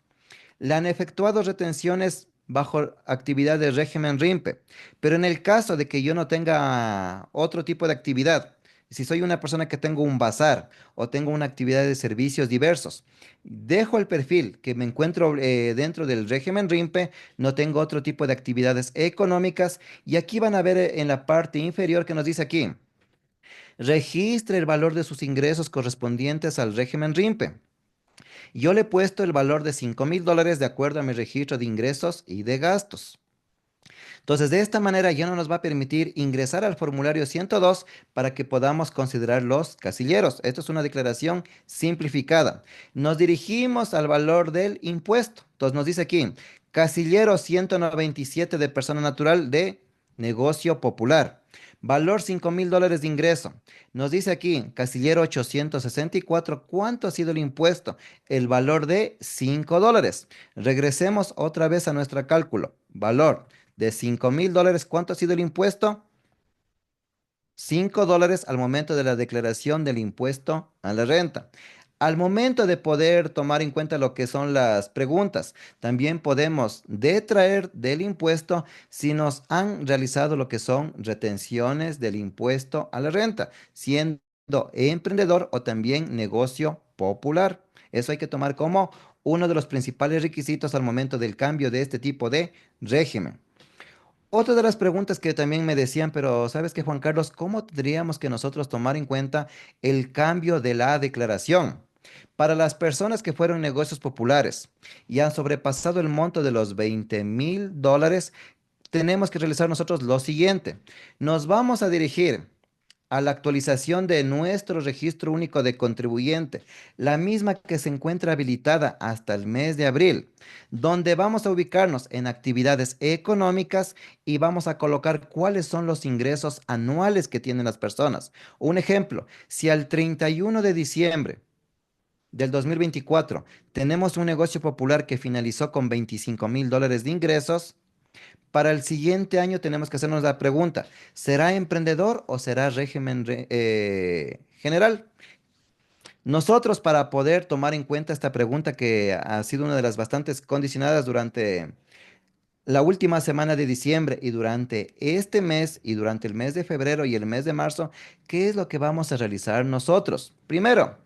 Le han efectuado retenciones bajo actividad de régimen RIMPE, pero en el caso de que yo no tenga otro tipo de actividad, si soy una persona que tengo un bazar o tengo una actividad de servicios diversos, dejo el perfil que me encuentro dentro del régimen RIMPE, no tengo otro tipo de actividades económicas y aquí van a ver en la parte inferior que nos dice aquí, registre el valor de sus ingresos correspondientes al régimen RIMPE. Yo le he puesto el valor de $5,000 de acuerdo a mi registro de ingresos y de gastos. Entonces, de esta manera ya no nos va a permitir ingresar al formulario 102 para que podamos considerar los casilleros. Esto es una declaración simplificada. Nos dirigimos al valor del impuesto. Entonces, nos dice aquí, casillero 197 de persona natural de negocio popular. Valor $5,000 de ingreso. Nos dice aquí, casillero 864, ¿cuánto ha sido el impuesto? El valor de $5. Regresemos otra vez a nuestro cálculo. Valor de $5,000, ¿cuánto ha sido el impuesto? $5 al momento de la declaración del impuesto a la renta. Al momento de poder tomar en cuenta lo que son las preguntas, también podemos detraer del impuesto si nos han realizado lo que son retenciones del impuesto a la renta, siendo emprendedor o también negocio popular. Eso hay que tomar como uno de los principales requisitos al momento del cambio de este tipo de régimen. Otra de las preguntas que también me decían, pero ¿sabes qué, Juan Carlos? ¿Cómo tendríamos que nosotros tomar en cuenta el cambio de la declaración? Para las personas que fueron negocios populares y han sobrepasado el monto de los $20,000, tenemos que realizar nosotros lo siguiente. Nos vamos a dirigir a la actualización de nuestro registro único de contribuyente, la misma que se encuentra habilitada hasta el mes de abril, donde vamos a ubicarnos en actividades económicas y vamos a colocar cuáles son los ingresos anuales que tienen las personas. Un ejemplo, si al 31 de diciembre del 2024 tenemos un negocio popular que finalizó con $25,000 de ingresos, para el siguiente año tenemos que hacernos la pregunta, ¿será emprendedor o será régimen general? Nosotros, para poder tomar en cuenta esta pregunta que ha sido una de las bastantes condicionadas durante la última semana de diciembre y durante este mes y durante el mes de febrero y el mes de marzo, ¿qué es lo que vamos a realizar nosotros? Primero,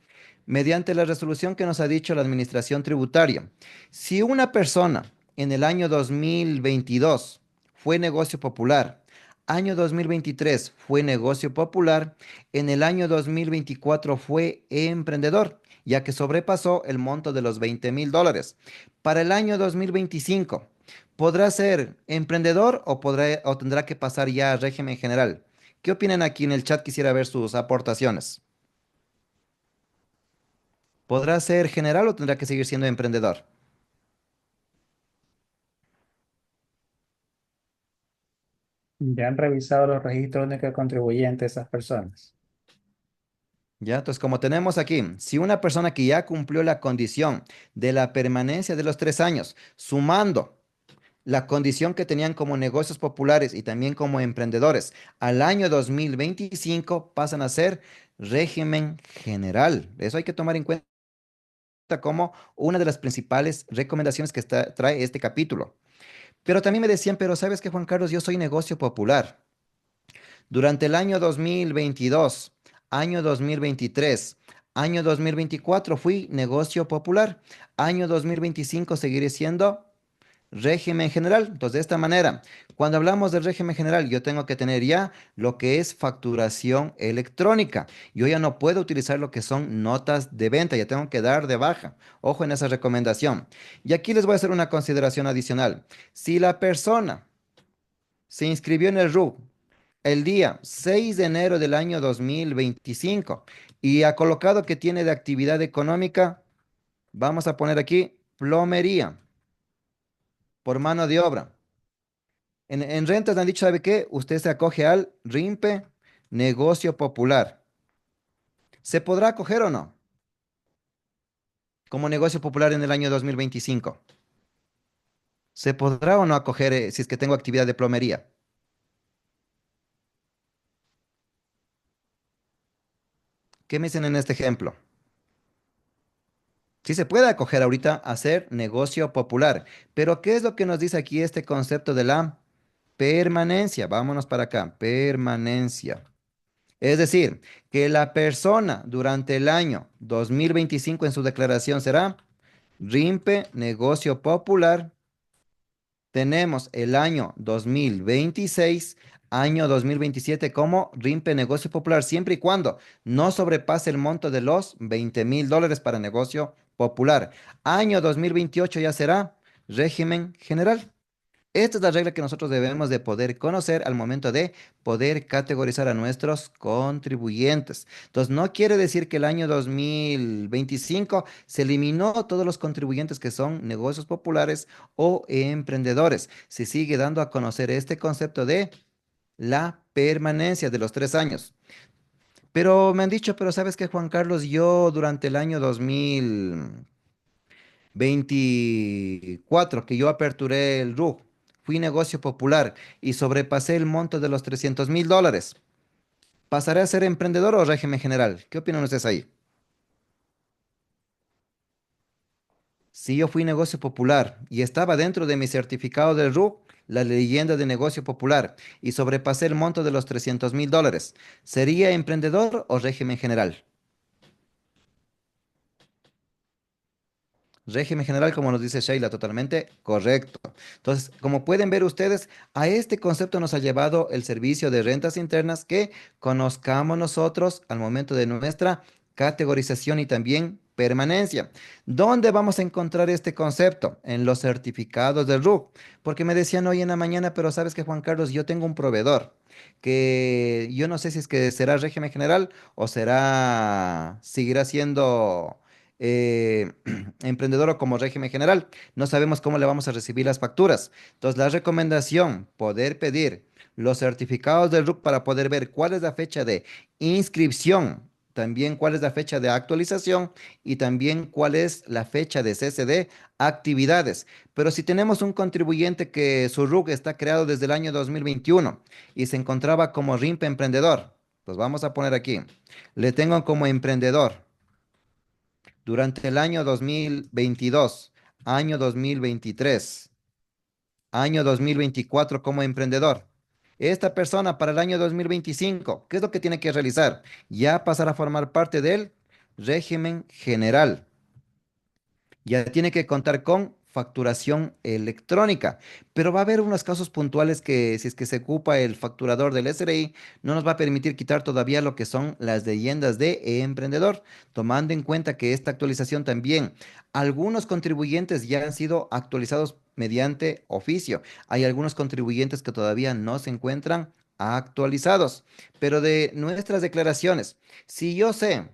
mediante la resolución que nos ha dicho la Administración Tributaria, si una persona en el año 2022 fue negocio popular, año 2023 fue negocio popular, en el año 2024 fue emprendedor, ya que sobrepasó el monto de los $20,000. Para el año 2025, ¿podrá ser emprendedor o, o tendrá que pasar ya a régimen general? ¿Qué opinan aquí en el chat? Quisiera ver sus aportaciones. ¿Podrá ser general o tendrá que seguir siendo emprendedor? Ya han revisado los registros únicos de contribuyentes esas personas. ¿Ya? Entonces, como tenemos aquí, si una persona que ya cumplió la condición de la permanencia de los 3 años, sumando la condición que tenían como negocios populares y también como emprendedores, al año 2025 pasan a ser régimen general. Eso hay que tomar en cuenta como una de las principales recomendaciones que trae este capítulo. Pero también me decían, pero ¿sabes qué, Juan Carlos? Yo soy negocio popular. Durante el año 2022, año 2023, año 2024 fui negocio popular. Año 2025 seguiré siendo régimen general. Entonces, de esta manera, cuando hablamos del régimen general, yo tengo que tener ya lo que es facturación electrónica. Yo ya no puedo utilizar lo que son notas de venta, ya tengo que dar de baja. Ojo en esa recomendación. Y aquí les voy a hacer una consideración adicional. Si la persona se inscribió en el RUC el día 6 de enero del año 2025 y ha colocado que tiene de actividad económica, vamos a poner aquí plomería por mano de obra. En rentas me han dicho, ¿sabe qué? Usted se acoge al RIMPE, negocio popular. ¿Se podrá acoger o no? Como negocio popular en el año 2025. ¿Se podrá o no acoger si es que tengo actividad de plomería? ¿Qué me dicen en este ejemplo? Sí se puede acoger ahorita a hacer negocio popular, pero ¿qué es lo que nos dice aquí este concepto de la permanencia? Vámonos para acá, permanencia. Es decir, que la persona durante el año 2025 en su declaración será RIMPE, negocio popular. Tenemos el año 2026, año 2027 como RIMPE Negocio Popular, siempre y cuando no sobrepase el monto de los $20,000 para negocio popular. Año 2028 ya será régimen general. Esta es la regla que nosotros debemos de poder conocer al momento de poder categorizar a nuestros contribuyentes. Entonces, no quiere decir que el año 2025 se eliminó todos los contribuyentes que son negocios populares o emprendedores. Se sigue dando a conocer este concepto de la permanencia de los 3 años. Pero me han dicho, pero ¿sabes qué, Juan Carlos? Yo durante el año 2024 que yo aperturé el RUG, fui negocio popular y sobrepasé el monto de los $300,000. ¿Pasaré a ser emprendedor o régimen general? ¿Qué opinan ustedes ahí? Si yo fui negocio popular y estaba dentro de mi certificado del RUG, la leyenda de negocio popular, y sobrepasé el monto de los $300,000, ¿sería emprendedor o régimen general? Régimen general, como nos dice Sheila, totalmente correcto. Entonces, como pueden ver ustedes, a este concepto nos ha llevado el servicio de rentas internas que conozcamos nosotros al momento de nuestra categorización y también permanencia. ¿Dónde vamos a encontrar este concepto? En los certificados del RUC. Porque me decían hoy en la mañana, pero sabes que Juan Carlos, yo tengo un proveedor que yo no sé si es que será régimen general o seguirá siendo eh, emprendedor o como régimen general. No sabemos cómo le vamos a recibir las facturas. Entonces, la recomendación, poder pedir los certificados del RUC para poder ver cuál es la fecha de inscripción, también cuál es la fecha de actualización y también cuál es la fecha de cese de actividades. Pero si tenemos un contribuyente que su RUC está creado desde el año 2021 y se encontraba como RIMP emprendedor, pues vamos a poner aquí, le tengo como emprendedor durante el año 2022, año 2023, año 2024 como emprendedor. Esta persona para el año 2025, ¿qué es lo que tiene que realizar? Ya pasar a formar parte del régimen general. Ya tiene que contar con facturación electrónica, pero va a haber unos casos puntuales que si es que se ocupa el facturador del SRI, no nos va a permitir quitar todavía lo que son las leyendas de emprendedor, tomando en cuenta que esta actualización también, algunos contribuyentes ya han sido actualizados mediante oficio. Hay algunos contribuyentes que todavía no se encuentran actualizados, pero de nuestras declaraciones, si yo sé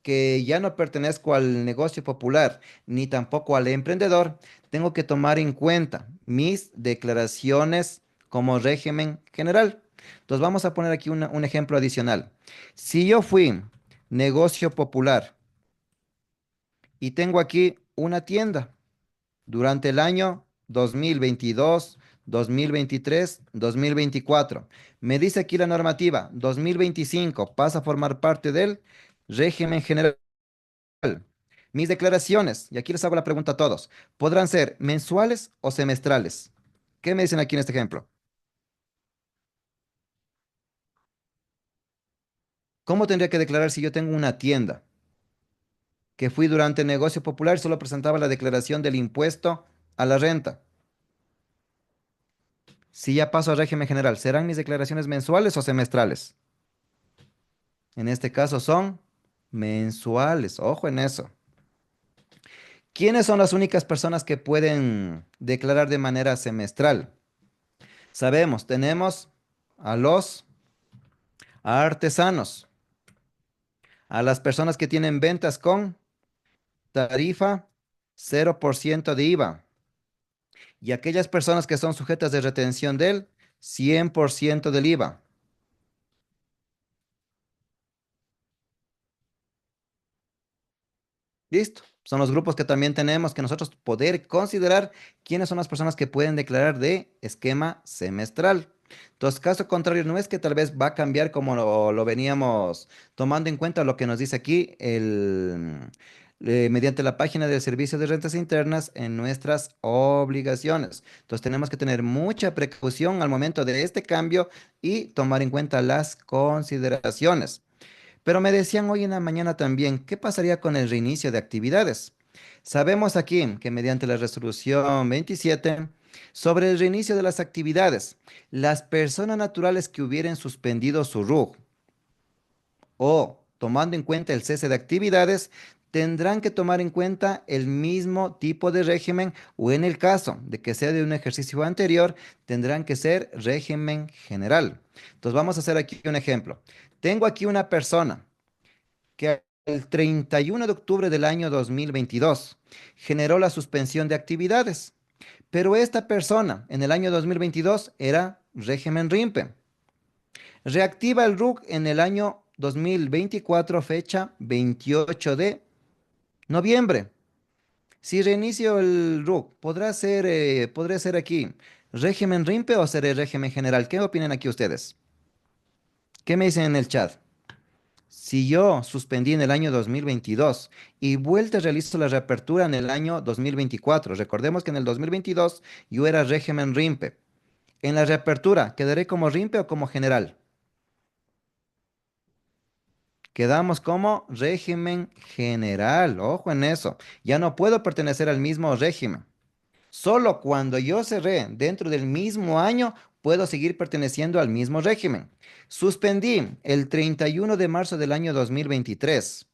que ya no pertenezco al negocio popular ni tampoco al emprendedor, tengo que tomar en cuenta mis declaraciones como régimen general. Entonces vamos a poner aquí un ejemplo adicional. Si yo fui negocio popular y tengo aquí una tienda durante el año 2022, 2023, 2024, me dice aquí la normativa, 2025 pasa a formar parte del régimen general. Mis declaraciones, y aquí les hago la pregunta a todos, ¿podrán ser mensuales o semestrales? ¿Qué me dicen aquí en este ejemplo? ¿Cómo tendría que declarar si yo tengo una tienda que fui durante el negocio popular y solo presentaba la declaración del impuesto a la renta? Si ya paso al régimen general, ¿serán mis declaraciones mensuales o semestrales? En este caso son mensuales, ojo en eso. ¿Quiénes son las únicas personas que pueden declarar de manera semestral? Sabemos, tenemos a los artesanos, a las personas que tienen ventas con tarifa 0% de IVA y aquellas personas que son sujetas de retención del 100% del IVA. Listo. Son los grupos que también tenemos que nosotros poder considerar quiénes son las personas que pueden declarar de esquema semestral. Entonces, caso contrario, no es que tal vez va a cambiar como lo veníamos tomando en cuenta lo que nos dice aquí mediante la página del Servicio de Rentas Internas en nuestras obligaciones. Entonces tenemos que tener mucha precaución al momento de este cambio y tomar en cuenta las consideraciones. Pero me decían hoy en la mañana también, ¿qué pasaría con el reinicio de actividades? Sabemos aquí que mediante la resolución 27 sobre el reinicio de las actividades, las personas naturales que hubieran suspendido su RUC o tomando en cuenta el cese de actividades, tendrán que tomar en cuenta el mismo tipo de régimen o en el caso de que sea de un ejercicio anterior, tendrán que ser régimen general. Entonces vamos a hacer aquí un ejemplo. Tengo aquí una persona que el 31 de octubre del año 2022 generó la suspensión de actividades, pero esta persona en el año 2022 era régimen RIMPE. Reactiva el RUC en el año 2024, fecha 28 de noviembre. Si reinicio el RUC, podrá ser aquí régimen RIMPE o seré régimen general. ¿Qué opinan aquí ustedes? ¿Qué me dicen en el chat? Si yo suspendí en el año 2022 y vuelta realizo la reapertura en el año 2024, recordemos que en el 2022 yo era régimen RIMPE. En la reapertura, ¿quedaré como RIMPE o como general? Quedamos como régimen general, ojo en eso. Ya no puedo pertenecer al mismo régimen. Solo cuando yo cerré dentro del mismo año puedo seguir perteneciendo al mismo régimen. Suspendí el 31 de marzo del año 2023.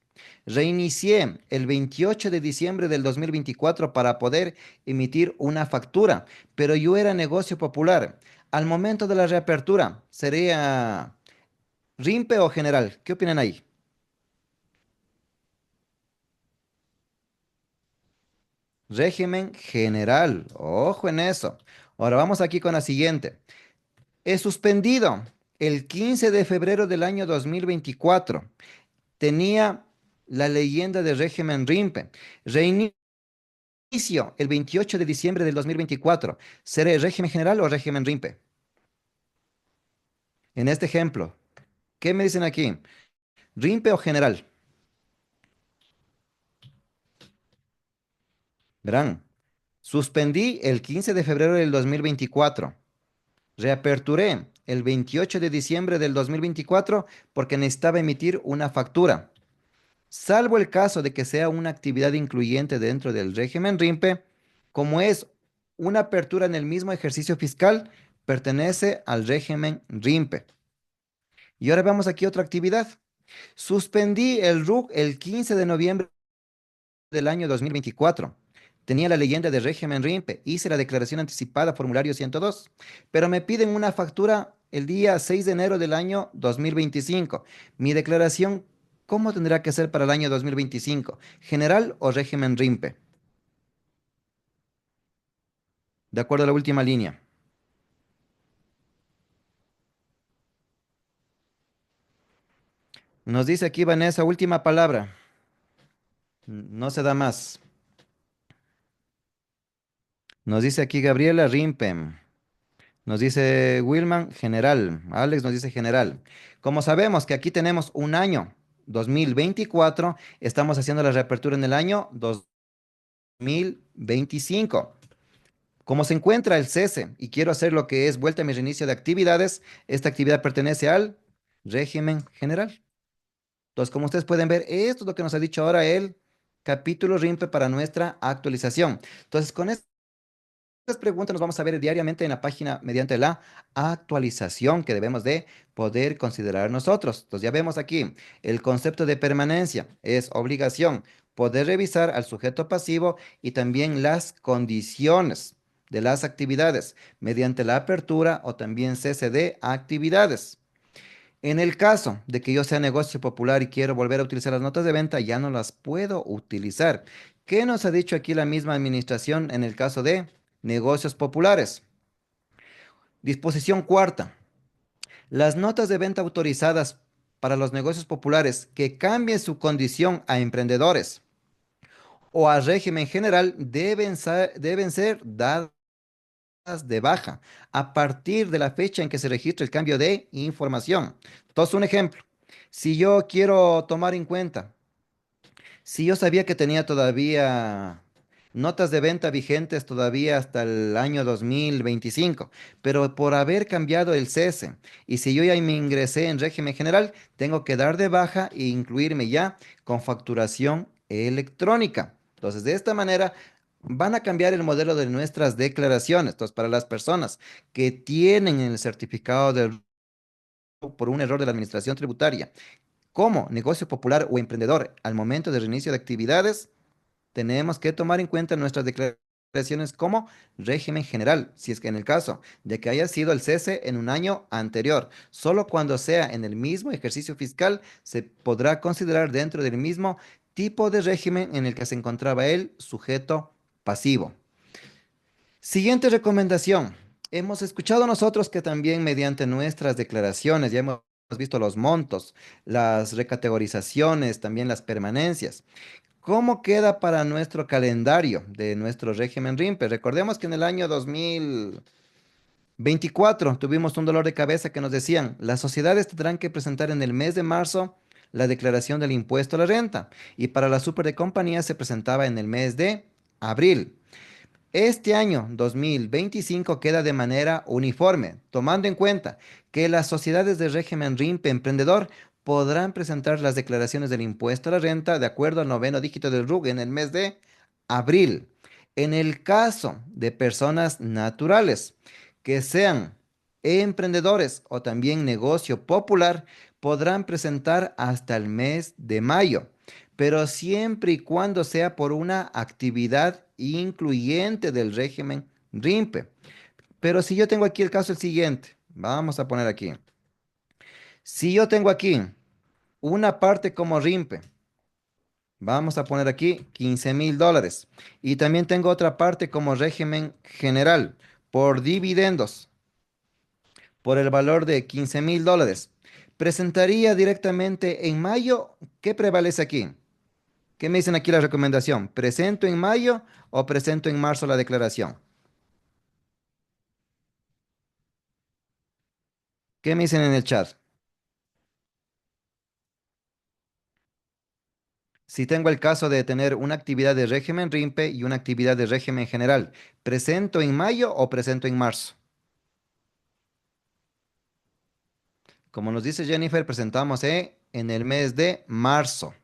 Reinicié el 28 de diciembre del 2024 para poder emitir una factura, pero yo era negocio popular. Al momento de la reapertura, ¿sería RIMPE o general? ¿Qué opinan ahí? Régimen general. Ojo en eso. Ahora vamos aquí con la siguiente. He suspendido el 15 de febrero del año 2024. Tenía la leyenda de régimen RIMPE. Reinicio el 28 de diciembre del 2024. ¿Seré régimen general o régimen RIMPE? En este ejemplo, ¿qué me dicen aquí? ¿RIMPE o general? Verán, suspendí el 15 de febrero del 2024. Reaperturé el 28 de diciembre del 2024 porque necesitaba emitir una factura. Salvo el caso de que sea una actividad incluyente dentro del régimen RIMPE, como es una apertura en el mismo ejercicio fiscal, pertenece al régimen RIMPE. Y ahora vemos aquí otra actividad. Suspendí el RUC el 15 de noviembre del año 2024. Tenía la leyenda de régimen RIMPE, hice la declaración anticipada, formulario 102, pero me piden una factura el día 6 de enero del año 2025. Mi declaración, ¿cómo tendrá que ser para el año 2025? ¿General o régimen RIMPE? De acuerdo a la última línea. Nos dice aquí Vanessa, última palabra. No se da más. Nos dice aquí Gabriela RIMPE. Nos dice Wilman, general. Alex nos dice general. Como sabemos que aquí tenemos un año 2024, estamos haciendo la reapertura en el año 2025. Como se encuentra el cese y quiero hacer lo que es vuelta a mi reinicio de actividades, esta actividad pertenece al régimen general. Entonces, como ustedes pueden ver, esto es lo que nos ha dicho ahora el capítulo RIMPE para nuestra actualización. Entonces, con esto estas preguntas nos vamos a ver diariamente en la página mediante la actualización que debemos de poder considerar nosotros. Entonces ya vemos aquí el concepto de permanencia es obligación poder revisar al sujeto pasivo y también las condiciones de las actividades mediante la apertura o también cese de actividades. En el caso de que yo sea negocio popular y quiero volver a utilizar las notas de venta, ya no las puedo utilizar. ¿Qué nos ha dicho aquí la misma administración en el caso de negocios populares? Disposición cuarta. Las notas de venta autorizadas para los negocios populares que cambien su condición a emprendedores o a régimen general deben ser dadas de baja a partir de la fecha en que se registre el cambio de información. Entonces, un ejemplo. Si yo quiero tomar en cuenta Si yo sabía que tenía todavía notas de venta vigentes todavía hasta el año 2025, pero por haber cambiado el cese y si yo ya me ingresé en régimen general, tengo que dar de baja e incluirme ya con facturación electrónica. Entonces, de esta manera van a cambiar el modelo de nuestras declaraciones. Entonces, para las personas que tienen el certificado de por un error de la administración tributaria como negocio popular o emprendedor al momento del reinicio de actividades, tenemos que tomar en cuenta nuestras declaraciones como régimen general, si es que en el caso de que haya sido el cese en un año anterior, solo cuando sea en el mismo ejercicio fiscal se podrá considerar dentro del mismo tipo de régimen en el que se encontraba el sujeto pasivo. Siguiente recomendación. Hemos escuchado nosotros que también mediante nuestras declaraciones ya hemos visto los montos, las recategorizaciones, también las permanencias. ¿Cómo queda para nuestro calendario de nuestro régimen RIMPE? Recordemos que en el año 2024 tuvimos un dolor de cabeza que nos decían, las sociedades tendrán que presentar en el mes de marzo la declaración del impuesto a la renta y para la super de compañía se presentaba en el mes de abril. Este año 2025 queda de manera uniforme, tomando en cuenta que las sociedades de régimen RIMPE emprendedor podrán presentar las declaraciones del impuesto a la renta de acuerdo al noveno dígito del RUC en el mes de abril. En el caso de personas naturales que sean emprendedores o también negocio popular, podrán presentar hasta el mes de mayo, pero siempre y cuando sea por una actividad incluyente del régimen RIMPE. Pero si yo tengo aquí el caso el siguiente, vamos a poner aquí. Si yo tengo aquí una parte como RIMPE, vamos a poner aquí $15,000. Y también tengo otra parte como régimen general por dividendos por el valor de $15,000. Presentaría directamente en mayo. ¿Qué prevalece aquí? ¿Qué me dicen aquí la recomendación? ¿Presento en mayo o presento en marzo la declaración? ¿Qué me dicen en el chat? Si tengo el caso de tener una actividad de régimen RIMPE y una actividad de régimen general, ¿presento en mayo o presento en marzo? Como nos dice Jennifer, presentamos en el mes de marzo.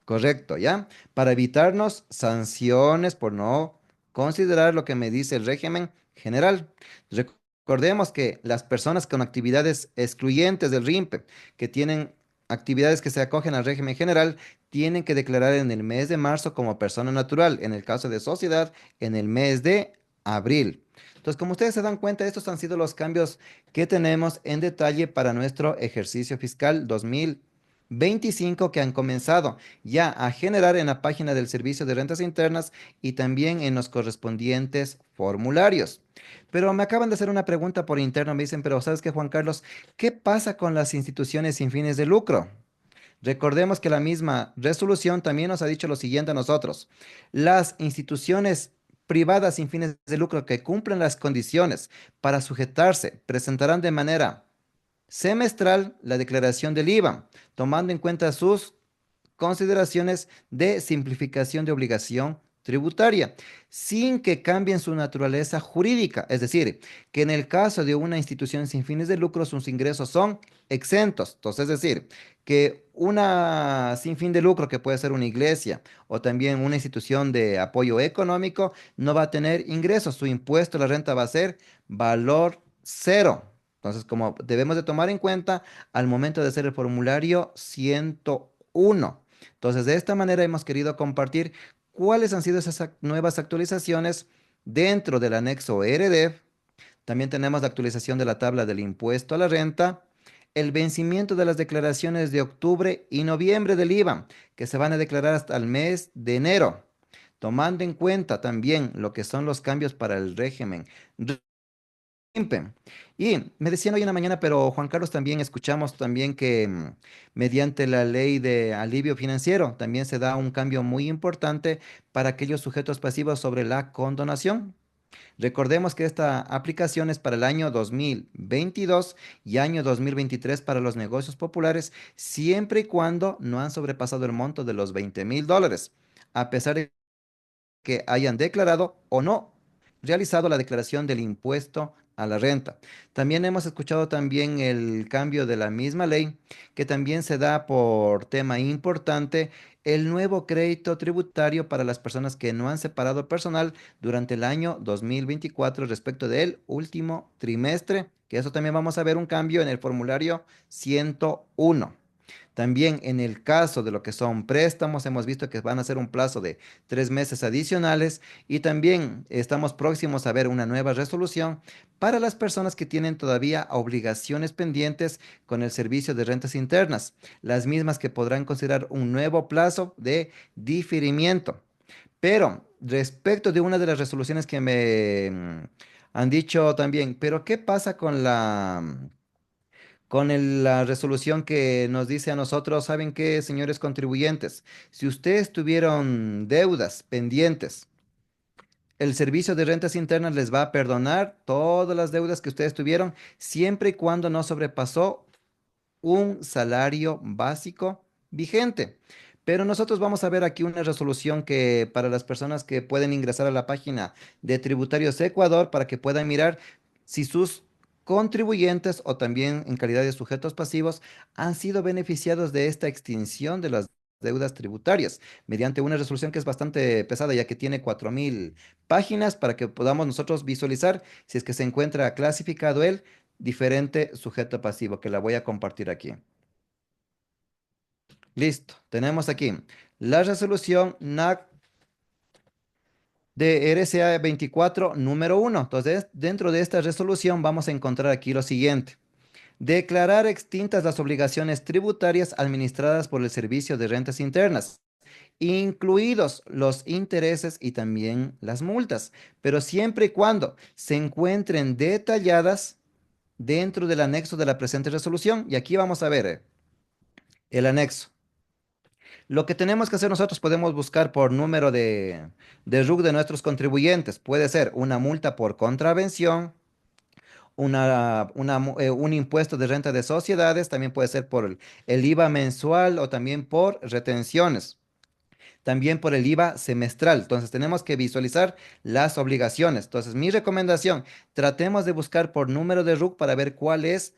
Correcto, ¿ya? Para evitarnos sanciones por no considerar lo que me dice el régimen general. Recordemos que las personas con actividades excluyentes del RIMPE, que tienen actividades que se acogen al régimen general, tienen que declarar en el mes de marzo como persona natural, en el caso de sociedad, en el mes de abril. Entonces, como ustedes se dan cuenta, estos han sido los cambios que tenemos en detalle para nuestro ejercicio fiscal 2025 que han comenzado ya a generar en la página del Servicio de Rentas Internas y también en los correspondientes formularios. Pero me acaban de hacer una pregunta por interno, me dicen, pero ¿sabes qué, Juan Carlos? ¿Qué pasa con las instituciones sin fines de lucro? Recordemos que la misma resolución también nos ha dicho lo siguiente a nosotros. Las instituciones privadas sin fines de lucro que cumplen las condiciones para sujetarse presentarán de manera semestral la declaración del IVA, tomando en cuenta sus consideraciones de simplificación de obligación tributaria, sin que cambien su naturaleza jurídica. Es decir, que en el caso de una institución sin fines de lucro, sus ingresos son exentos. Entonces, es decir, que una sin fin de lucro, que puede ser una iglesia o también una institución de apoyo económico, no va a tener ingresos. Su impuesto a la renta va a ser valor cero. Entonces, como debemos de tomar en cuenta al momento de hacer el formulario 101. Entonces, de esta manera hemos querido compartir cuáles han sido esas nuevas actualizaciones dentro del anexo RDEF. También tenemos la actualización de la tabla del impuesto a la renta, el vencimiento de las declaraciones de octubre y noviembre del IVA, que se van a declarar hasta el mes de enero, tomando en cuenta también lo que son los cambios para el régimen Impe. Y me decían hoy en la mañana, pero Juan Carlos, también escuchamos también que mediante la ley de alivio financiero también se da un cambio muy importante para aquellos sujetos pasivos sobre la condonación. Recordemos que esta aplicación es para el año 2022 y año 2023 para los negocios populares, siempre y cuando no han sobrepasado el monto de los $20,000, a pesar de que hayan declarado o no realizado la declaración del impuesto a la renta. También hemos escuchado también el cambio de la misma ley, que también se da por tema importante, el nuevo crédito tributario para las personas que no han separado personal durante el año 2024 respecto del último trimestre, que eso también vamos a ver un cambio en el formulario 101. También en el caso de lo que son préstamos, hemos visto que van a ser un plazo de 3 meses adicionales y también estamos próximos a ver una nueva resolución para las personas que tienen todavía obligaciones pendientes con el servicio de rentas internas, las mismas que podrán considerar un nuevo plazo de diferimiento. Pero respecto de una de las resoluciones que me han dicho también, pero ¿qué pasa con la resolución que nos dice a nosotros? ¿Saben qué, señores contribuyentes? Si ustedes tuvieron deudas pendientes, el servicio de rentas internas les va a perdonar todas las deudas que ustedes tuvieron, siempre y cuando no sobrepasó un salario básico vigente. Pero nosotros vamos a ver aquí una resolución que para las personas que pueden ingresar a la página de Tributarios Ecuador para que puedan mirar si sus contribuyentes o también en calidad de sujetos pasivos han sido beneficiados de esta extinción de las deudas tributarias mediante una resolución que es bastante pesada ya que tiene 4.000 páginas para que podamos nosotros visualizar si es que se encuentra clasificado el diferente sujeto pasivo, que la voy a compartir aquí. Listo, tenemos aquí la resolución NAC de RCA 24 número 1. Entonces, dentro de esta resolución vamos a encontrar aquí lo siguiente. Declarar extintas las obligaciones tributarias administradas por el Servicio de Rentas Internas, incluidos los intereses y también las multas, pero siempre y cuando se encuentren detalladas dentro del anexo de la presente resolución. Y aquí vamos a ver el anexo. Lo que tenemos que hacer nosotros podemos buscar por número de RUC de nuestros contribuyentes. Puede ser una multa por contravención, un impuesto de renta de sociedades, también puede ser por el IVA mensual o también por retenciones. También por el IVA semestral. Entonces tenemos que visualizar las obligaciones. Entonces mi recomendación, tratemos de buscar por número de RUC para ver cuál es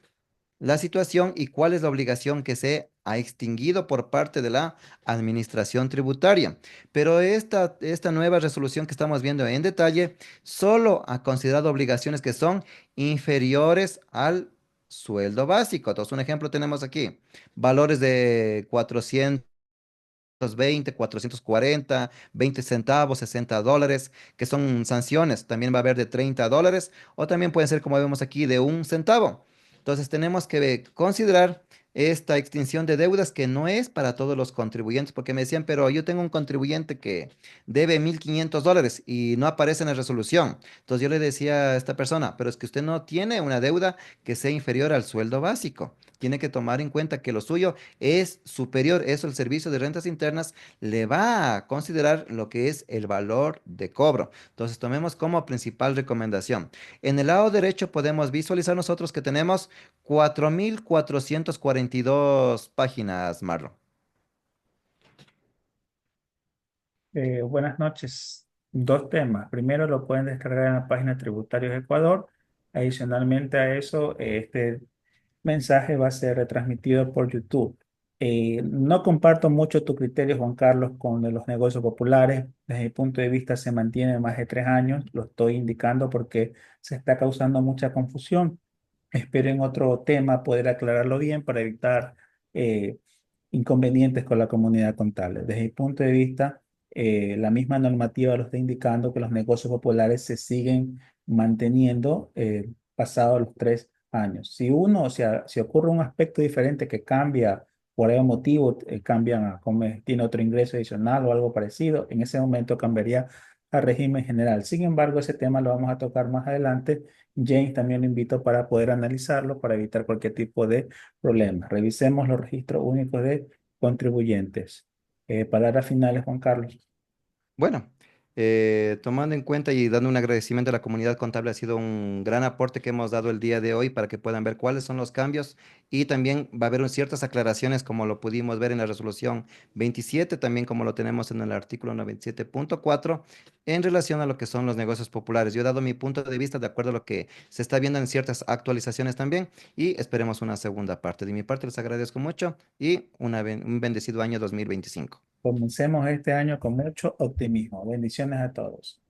la situación y cuál es la obligación que se ha extinguido por parte de la administración tributaria. Pero esta nueva resolución que estamos viendo en detalle solo ha considerado obligaciones que son inferiores al sueldo básico. Entonces, un ejemplo tenemos aquí, valores de 420, 440, 20 centavos, $60, que son sanciones. También va a haber de $30 o también pueden ser, como vemos aquí, de 1 centavo. Entonces tenemos que considerar esta extinción de deudas que no es para todos los contribuyentes, porque me decían, pero yo tengo un contribuyente que debe $1,500 y no aparece en la resolución. Entonces yo le decía a esta persona, pero es que usted no tiene una deuda que sea inferior al sueldo básico. Tiene que tomar en cuenta que lo suyo es superior. Eso el Servicio de Rentas Internas le va a considerar lo que es el valor de cobro. Entonces tomemos como principal recomendación. En el lado derecho podemos visualizar nosotros que tenemos 4.442 páginas, Marlon. Buenas noches. Dos temas. Primero, lo pueden descargar en la página Tributarios Ecuador. Adicionalmente a eso, este mensaje va a ser retransmitido por YouTube. No comparto mucho tu criterio, Juan Carlos, con los negocios populares. Desde mi punto de vista, se mantiene más de 3 años. Lo estoy indicando porque se está causando mucha confusión. Espero en otro tema poder aclararlo bien para evitar eh, inconvenientes con la comunidad contable. Desde mi punto de vista, la misma normativa lo está indicando que los negocios populares se siguen manteniendo pasados los 3 años. Si ocurre un aspecto diferente que cambia por algún motivo, cambian tiene otro ingreso adicional o algo parecido, en ese momento cambiaría al régimen general. Sin embargo, ese tema lo vamos a tocar más adelante. James también lo invito para poder analizarlo, para evitar cualquier tipo de problema. Revisemos los registros únicos de contribuyentes. Palabras finales, Juan Carlos. Bueno. Tomando en cuenta y dando un agradecimiento a la comunidad contable, ha sido un gran aporte que hemos dado el día de hoy para que puedan ver cuáles son los cambios y también va a haber ciertas aclaraciones como lo pudimos ver en la resolución 27, también como lo tenemos en el artículo 97.4 en relación a lo que son los negocios populares. Yo he dado mi punto de vista de acuerdo a lo que se está viendo en ciertas actualizaciones también y esperemos una segunda parte. De mi parte les agradezco mucho y un bendecido año 2025. Comencemos este año con mucho optimismo. Bendiciones a todos.